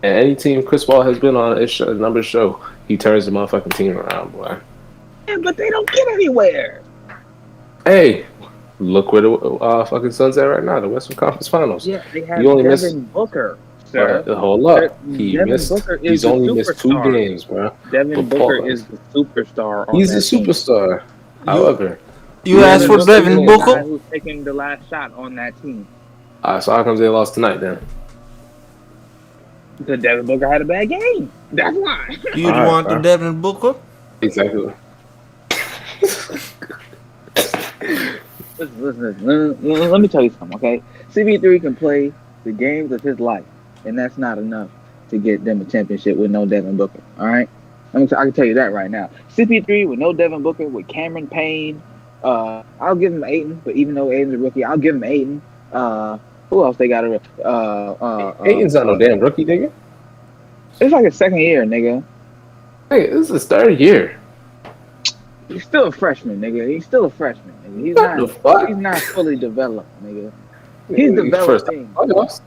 And any team Chris Paul has been on his numbers show, he turns the motherfucking team around, boy. Yeah, but they don't get anywhere. Hey, look where the fucking Suns at right now, the Western Conference Finals. Yeah, they have You only Devin Booker, sir. Hold up. He Devin missed. Booker is He's the only missed 2 superstar. games, bro. Devin But Booker Paul- is the superstar. On He's the that team. superstar. However, You asked for Devin is the Booker? guy who's taking the last shot on that team. so how comes they lost tonight then? Because Devin Booker had a bad game. That's why. You All right, want the bro. Devin Booker? Exactly. Listen, let me tell you something, okay? CP3 can play the games of his life, and that's not enough to get them a championship with no Devin Booker, all right? I can tell you that right now. CP3 with no Devin Booker, with Cameron Payne, I'll give him Ayton, but even though Ayton's a rookie, I'll give him Ayton. Who else they got? Ayton's not no damn rookie, nigga. It's like a second year, nigga. Hey, this is his 3rd year. He's still a freshman, nigga. He's still a freshman, nigga. What the fuck? He's not fully developed, nigga. He's First developing. playoffs.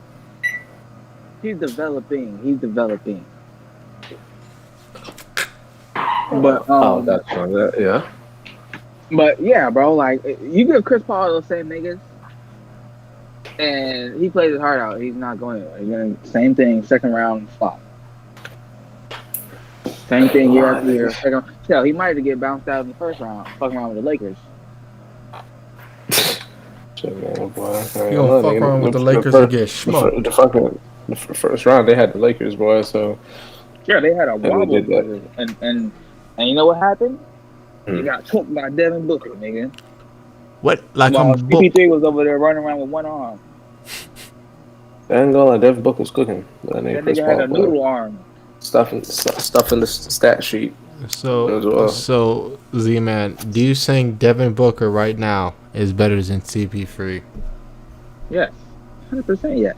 He's developing. But That's fine. Yeah. But yeah, bro, like you give Chris Paul those same niggas, and he plays his heart out. He's not going anywhere. He's going same thing, second round flop. Same thing year after year. Hell, he might have get bounced out in the first round, fucking around with the Lakers. Shit, man, boy. You gonna fuck around with the Lakers and get smoked. The first round, they had the Lakers, boy. So Yeah, they had a they wobble, did that. and you know what happened? Hmm. He got took by Devin Booker, nigga. What? Like While I'm booked? CP3 was over there running around with one arm. I ain't gonna lie, Devin Booker was cooking. That That nigga had a noodle arm. Stuff in the stat sheet. So, As well. so Z-Man, do you think Devin Booker right now is better than CP3? Yes, 100% yes.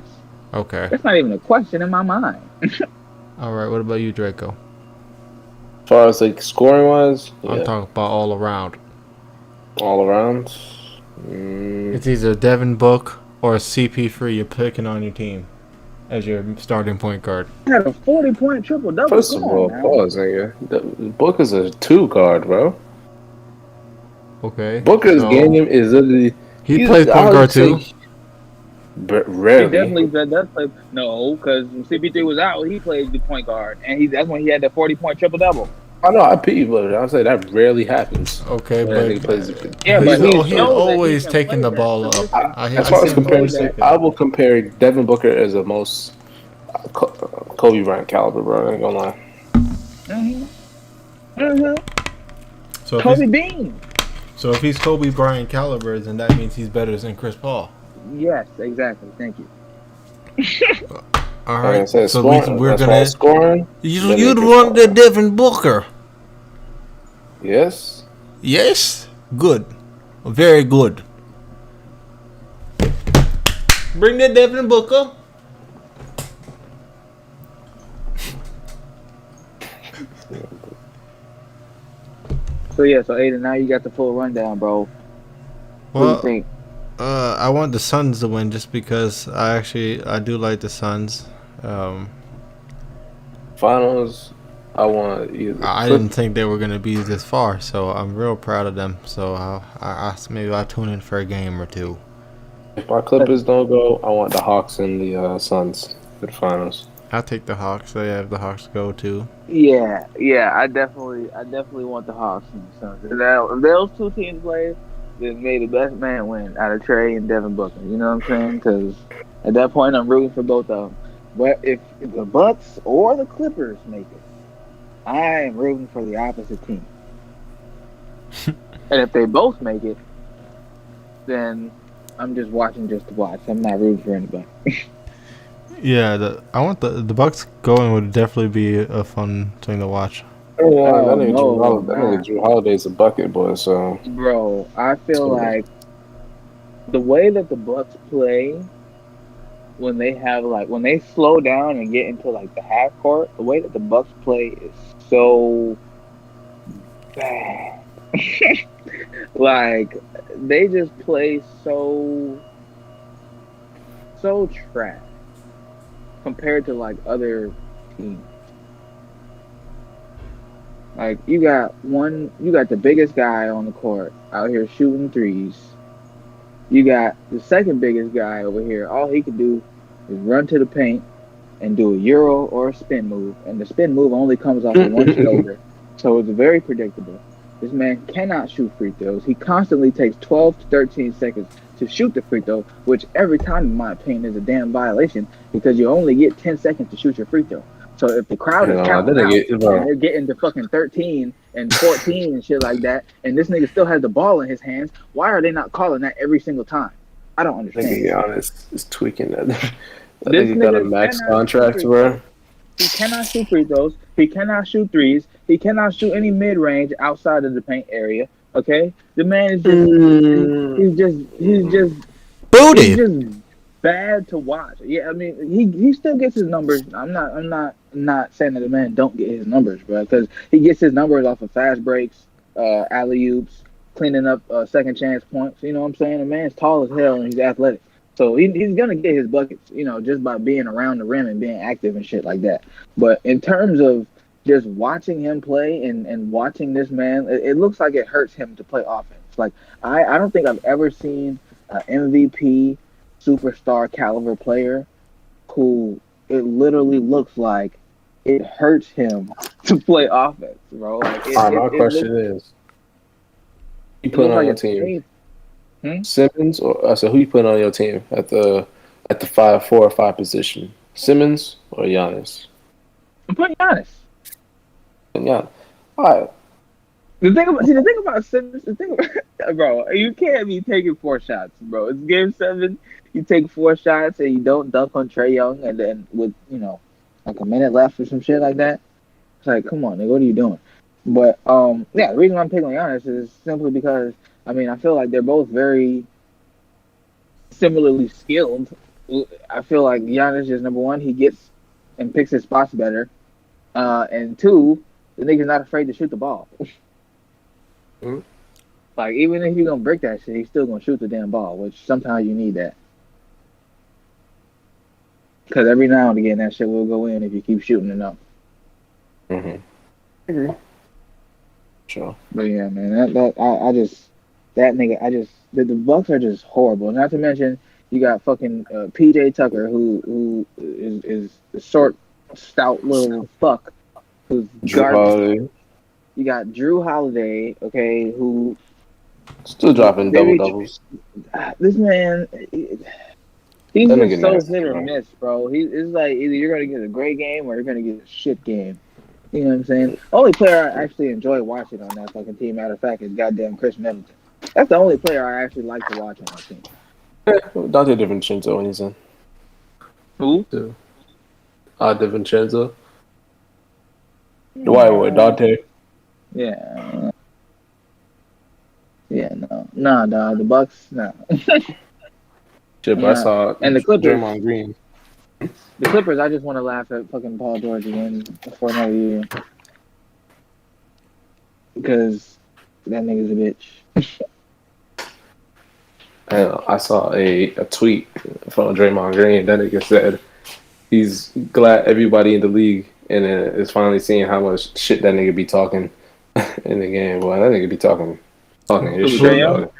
Okay. That's not even a question in my mind. All right. What about you, Draco? As far as like scoring wise, I'm talking about all around. all around. It's either Devin Book or CP3 you're picking on your team as your starting point guard. He had a 40-point triple double. First Come of on all, now. pause, nigga. The Book is a 2 guard, bro. Okay. Booker's so game is literally. he plays point guard too. He Rarely. definitely does play. No, because when CP3 was out, he played the point guard, and that's when he had the 40-point triple double. I know, I pity, but I'll say that rarely happens. Okay, when but that nigga plays Yeah, but he's he always can taking play the ball that. So up. listen, as far as can play comparison, that. I will compare Devin Booker as the most Kobe Bryant caliber, bro. I ain't gonna lie. So Kobe Bean. So if he's Kobe Bryant caliber, then that means he's better than Chris Paul. Yes, exactly. Thank you. All right. So scoring, we're gonna scoring. You'd want the Devin Booker. Yes. Yes. Good. Very good. Bring the Devin Booker. So Aiden, now you got the full rundown, bro. What do you think? I want the Suns to win just because I do like the Suns. Finals, I want either. I didn't think they were gonna be this far, so I'm real proud of them. So maybe I'll tune in for a game or two. If my Clippers don't go, I want the Hawks and the Suns for the finals. I'll take the Hawks. So yeah, if the Hawks go too. Yeah, I definitely want the Hawks and the Suns. If those two teams play, then may the best man win out of Trey and Devin Booker. You know what I'm saying? Because at that point, I'm rooting for both of them. But if the Bucks or the Clippers make it, I am rooting for the opposite team. And if they both make it, then I'm just watching just to watch. I'm not rooting for anybody. Yeah, I want the Bucks going would definitely be a fun thing to watch. That nigga Drew Holiday's a bucket boy, so. Bro, I feel like the way that the Bucks play when they slow down and get into like the half court, the way that the Bucks play is so bad. Like they just play so trash compared to like other teams. Like you got the biggest guy on the court out here shooting threes. You got the second biggest guy over here. All he can do is run to the paint and do a euro or a spin move, and the spin move only comes off of one shoulder, so it's very predictable. This man cannot shoot free throws. He constantly takes 12 to 13 seconds to shoot the free throw, which every time, in my opinion, is a damn violation because you only get 10 seconds to shoot your free throw. So if the crowd is counting out and they're getting to fucking 13 and 14 and shit like that, and this nigga still has the ball in his hands, why are they not calling that every single time? I don't understand. To be honest, it's tweaking that. This nigga got a max contract, bro. He cannot shoot free throws. He cannot shoot threes. He cannot shoot any mid-range outside of the paint area. Okay, the man is he's just bad to watch. Yeah, I mean, he still gets his numbers. I'm not saying that the man don't get his numbers, bro, because he gets his numbers off of fast breaks, alley oops, cleaning up second chance points. You know what I'm saying? The man's tall as hell and he's athletic, so he's gonna get his buckets. You know, just by being around the rim and being active and shit like that. But in terms of just watching him play and watching this man, it looks like it hurts him to play offense. Like I don't think I've ever seen an MVP superstar caliber player who it literally looks like it hurts him to play offense, bro. Like my question is, who you put on your team? Simmons or so? Who you put on your team at the 4 or 5 position? Simmons or Giannis? I'm putting Giannis. Yeah. All right. The thing about Simmons, bro, you can't be taking 4 shots, bro. It's game 7. You take 4 shots and you don't dunk on Trae Young, and then with like a minute left or some shit like that. It's like, come on, nigga, what are you doing? But yeah, the reason why I'm picking Giannis is simply because I feel like they're both very similarly skilled. I feel like Giannis is number 1, he gets and picks his spots better, and 2, the nigga's not afraid to shoot the ball. Like, even if you're gonna break that shit, he's still gonna shoot the damn ball, which sometimes you need that. Because every now and again, that shit will go in if you keep shooting enough. Mm-hmm. Sure. But yeah, man, the Bucks are just horrible. Not to mention, you got fucking PJ Tucker, who is a short, stout little fuck who's Drew garbage. Holiday. You got Drew Holiday, okay, who Still dropping double doubles. this man, he's That just nigga so nasty, hit or bro. miss, bro. It's like either you're gonna get a great game or you're gonna get a shit game. You know what I'm saying? Only player I actually enjoy watching on that fucking team, matter of fact, is goddamn Chris Middleton. That's the only player I actually like to watch on that team. Dante DiVincenzo when he's in. Who? DiVincenzo. The white boy, Dante. Yeah. Yeah, no. Nah, dog. The Bucks, no. Shit, but I saw and the Clippers. Draymond Green. The Clippers, I just want to laugh at fucking Paul George again for another year. Because that nigga's a bitch. I saw a tweet from Draymond Green. That nigga said he's glad everybody in the league and is finally seeing how much shit that nigga be talking in the game. Boy, that nigga be talking his shit, dog.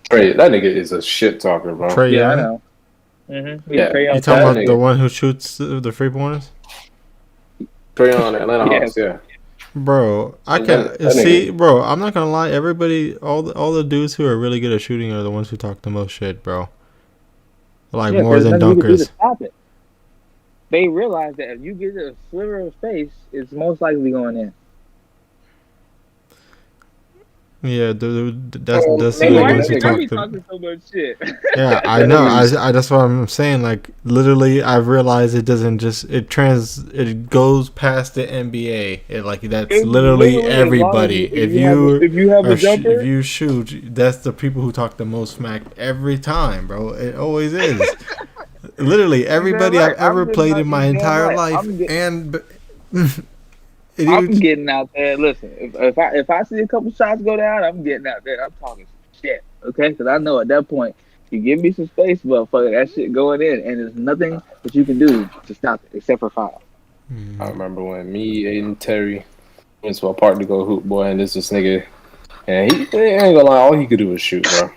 Trey, that nigga is a shit talker, bro. Trey Yeah, I Young? know. Mm-hmm. Yeah. You talking about nigga. the one who shoots the free pointers? Trey on Atlanta Hawks, yeah. Bro, I can that see, nigga. bro. I'm not gonna lie. Everybody, all the dudes who are really good at shooting are the ones who talk the most shit, bro. Like more than nothing you can do to dunkers. stop it. They realize that if you get a sliver of space, it's most likely going in. Yeah, that's Hey, the why ones who you talk be the. talking so much shit? Yeah, I know. I that's what I'm saying. Like literally, I've realized it doesn't just it goes past the NBA. That's It's literally literally everybody. if you have a jumper, if you shoot, that's the people who talk the most smack every time, bro. It always is. Literally everybody right. I've ever I'm played getting in my out- entire right. life, I'm getting out there. Listen, if I see a couple shots go down, I'm getting out there. I'm talking shit, okay? Because I know at that point, you give me some space, motherfucker, that shit going in, and there's nothing that you can do to stop it except for foul. I remember when me, Aiden, Terry went to a park to go hoop, boy, and this nigga, and he ain't gonna lie, all he could do was shoot, bro.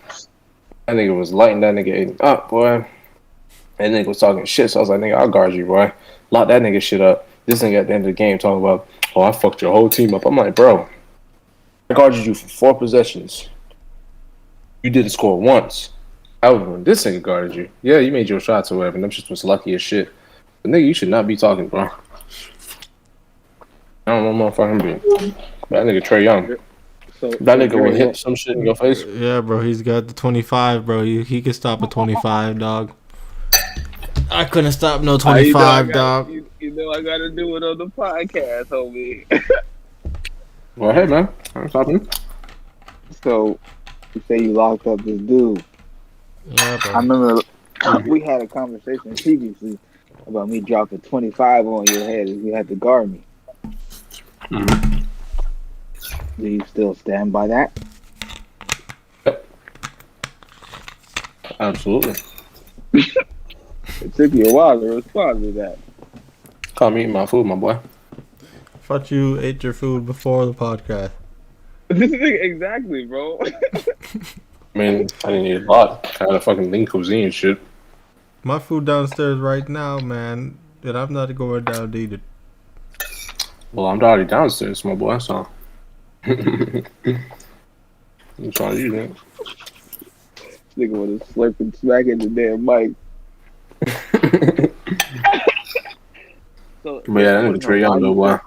That nigga was lighting that nigga Aiden up, boy. That nigga was talking shit, so I was like, nigga, I'll guard you, boy. Lock that nigga shit up. This nigga at the end of the game talking about, oh, I fucked your whole team up. I'm like, bro, I guarded you for 4 possessions. You didn't score once. However, when this nigga guarded you, yeah, you made your shots or whatever, and them shit was lucky as shit. But nigga, you should not be talking, bro. I don't know motherfucking being. That nigga Trey Young. That nigga will hit some shit in your face. Yeah, bro, he's got the 25, bro. He can stop a 25, dog. I couldn't stop no 25, dog. You know I gotta do it on the podcast, homie. Well, hey, man. I'm stopping. So, you say you locked up this dude. Yeah, bro. I remember we had a conversation previously about me dropping 25 on your head if you had to guard me. Mm-hmm. Do you still stand by that? Yep. Absolutely. It took you a while to respond to that. Call me eating my food, my boy. Thought you ate your food before the podcast. Exactly, bro. I mean, I didn't eat a lot. I had a fucking lean cuisine and shit. My food downstairs right now, man, and I'm not going down to eat it. Well, I'm already downstairs, my boy, so. I'm trying to eat it. Nigga with a slurp and smack in the damn mic. So, But yeah, that nigga Trey Young, though, boy.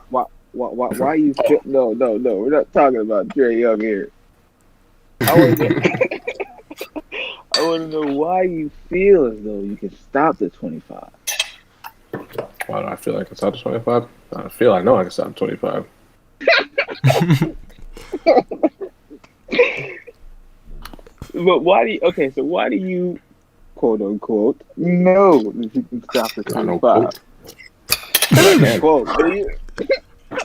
Why you feel? No, we're not talking about Trey Young here. I want to know why you feel as though you can stop the 25. Why do I feel like I can stop the 25? I know I can stop the 25. But why do you, okay, so why do you, quote unquote, know that you can stop the 25? Quote, do you?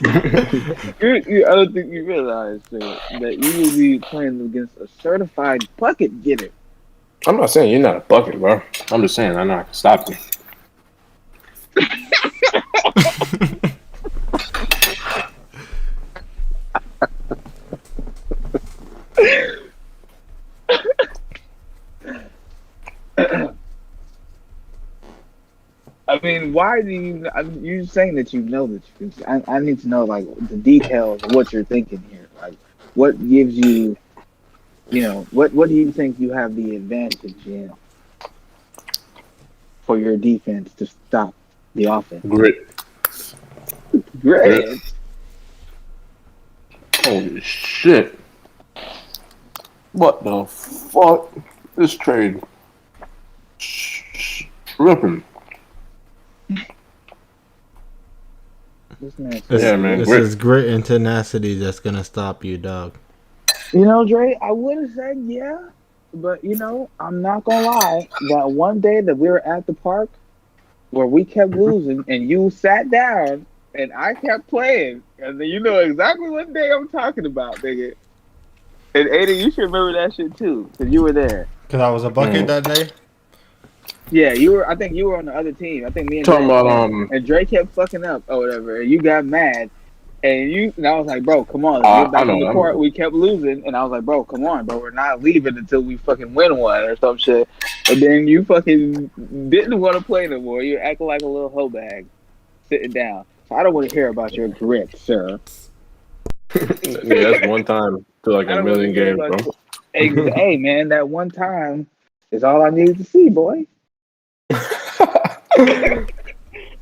I don't think you realize that you will be playing against a certified bucket getter. I'm not saying you're not a bucket, bro. I'm just saying I know I can stop you. I mean, why do you? You're saying that you know that you can. I need to know like the details of what you're thinking here. Like, what gives you? What do you think you have the advantage in for your defense to stop the offense? Grit. Great. Holy shit. What the fuck? This trade. Ripping. This is grit and tenacity that's gonna stop you, dog. Dre, I would have said yeah, but I'm not gonna lie. That one day that we were at the park where we kept losing and you sat down and I kept playing, and then you know exactly what day I'm talking about, nigga. And Aiden, you should remember that shit too, because you were there. Because I was a bucket that day? Yeah, you were. I think you were on the other team. I think me and talking Dre, about and Dre kept fucking up or whatever, and you got mad. And I was like, bro, come on, let's get back on the court. We kept losing, and I was like, bro, come on, bro, we're not leaving until we fucking win one or some shit. And then you fucking didn't want to play no more. You're acting like a little hoe bag, sitting down. So I don't want to hear about your grit, sir. Yeah, that's one time to like a million games, bro. Hey, man, that one time is all I needed to see, boy.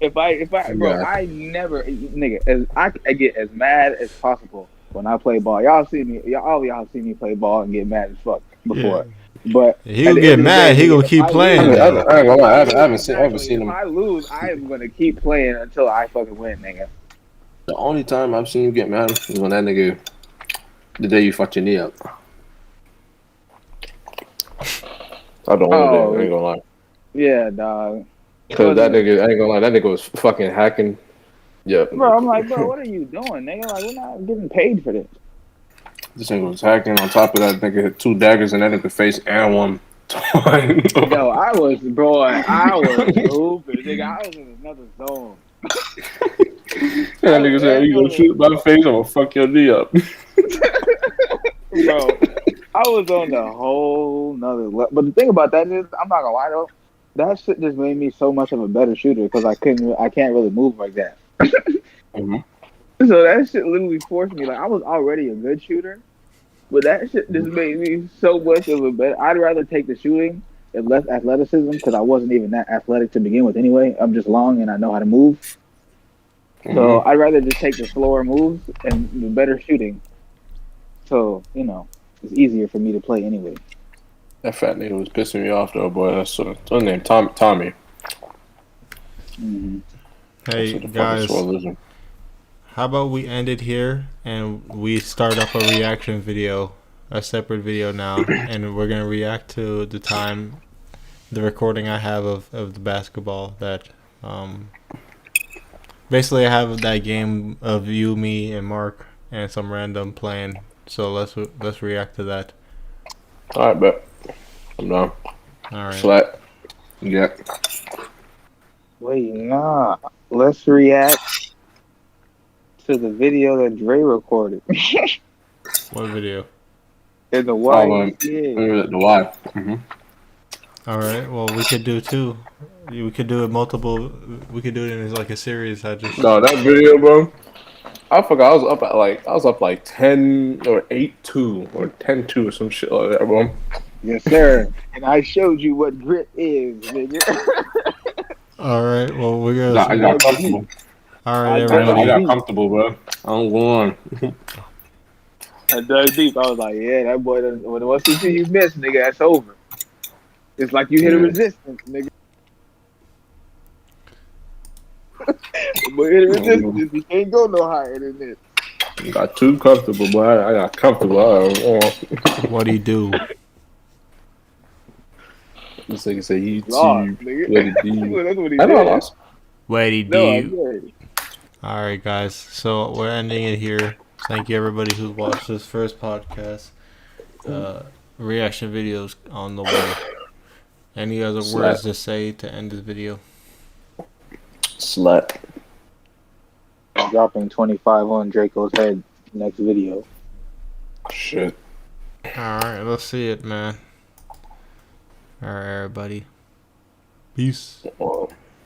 Bro, I never, nigga, I get as mad as possible when I play ball. All of y'all see me play ball and get mad as fuck before. Yeah. But he'll get mad. He gonna keep playing. I haven't seen him. If I lose, I am gonna keep playing until I fucking win, nigga. The only time I've seen you get mad is when that nigga, the day you fucked your knee up. I don't know. I ain't gonna lie. Yeah, dog. Because that nigga, I ain't gonna lie, that nigga was fucking hacking. Yeah. Bro, I'm like, bro, what are you doing, nigga? Like, we're not getting paid for this. This nigga was hacking. On top of that, nigga hit 2 daggers in that nigga face and one. Yo, I was stupid, nigga. I was in another zone. That nigga said, you gonna shoot my face, I'm gonna fuck your knee up. Bro, I was on the whole nother level. But the thing about that is, I'm not gonna lie though, that shit just made me so much of a better shooter because I can't really move like that. Mm-hmm. So that shit literally forced me. Like, I was already a good shooter, but that shit just made me so much of a better. I'd rather take the shooting and less athleticism because I wasn't even that athletic to begin with anyway. I'm just long and I know how to move. Mm-hmm. So I'd rather just take the slower moves and the better shooting. So, it's easier for me to play anyway. That fat nigga was pissing me off though, boy. That's his name, Tommy. Mm-hmm. Hey guys, how about we end it here and we start up a reaction video, a separate video now, and we're gonna react to the recording I have of the basketball that basically I have that game of you, me, and Mark and some random playing. So let's react to that. All right, bet. I'm done. All right. Flat. Yeah. Wait, nah. Let's react to the video that Dre recorded. What video? In the Y. The Y. Mm-hmm. All right. Well, we could do 2. We could do it multiple. We could do it in like a series. No, that video, bro. I forgot. I was up like 10 or 8-2 or 10-2 or some shit like that, bro. Yes, sir. And I showed you what grit is, nigga. All right. Well, we're gonna. I got comfortable. All right, everybody. I got comfortable, bro. I'm going. I dug deep. I was like, yeah, that boy. When once you see you miss, nigga, that's over. It's like you hit a resistance, nigga. But hit a resistance, you can't go no higher than this. You got too comfortable, boy. I got comfortable. What do you do? This nigga say you lost, nigga. I know I lost. What do you do? All right, guys. So we're ending it here. Thank you, everybody who watched this first podcast. Reaction videos on the way. Any other words to say to end this video? Slut. I'm dropping 25 on Draco's head next video. Shit. All right, let's see it, man. All right, everybody. Peace.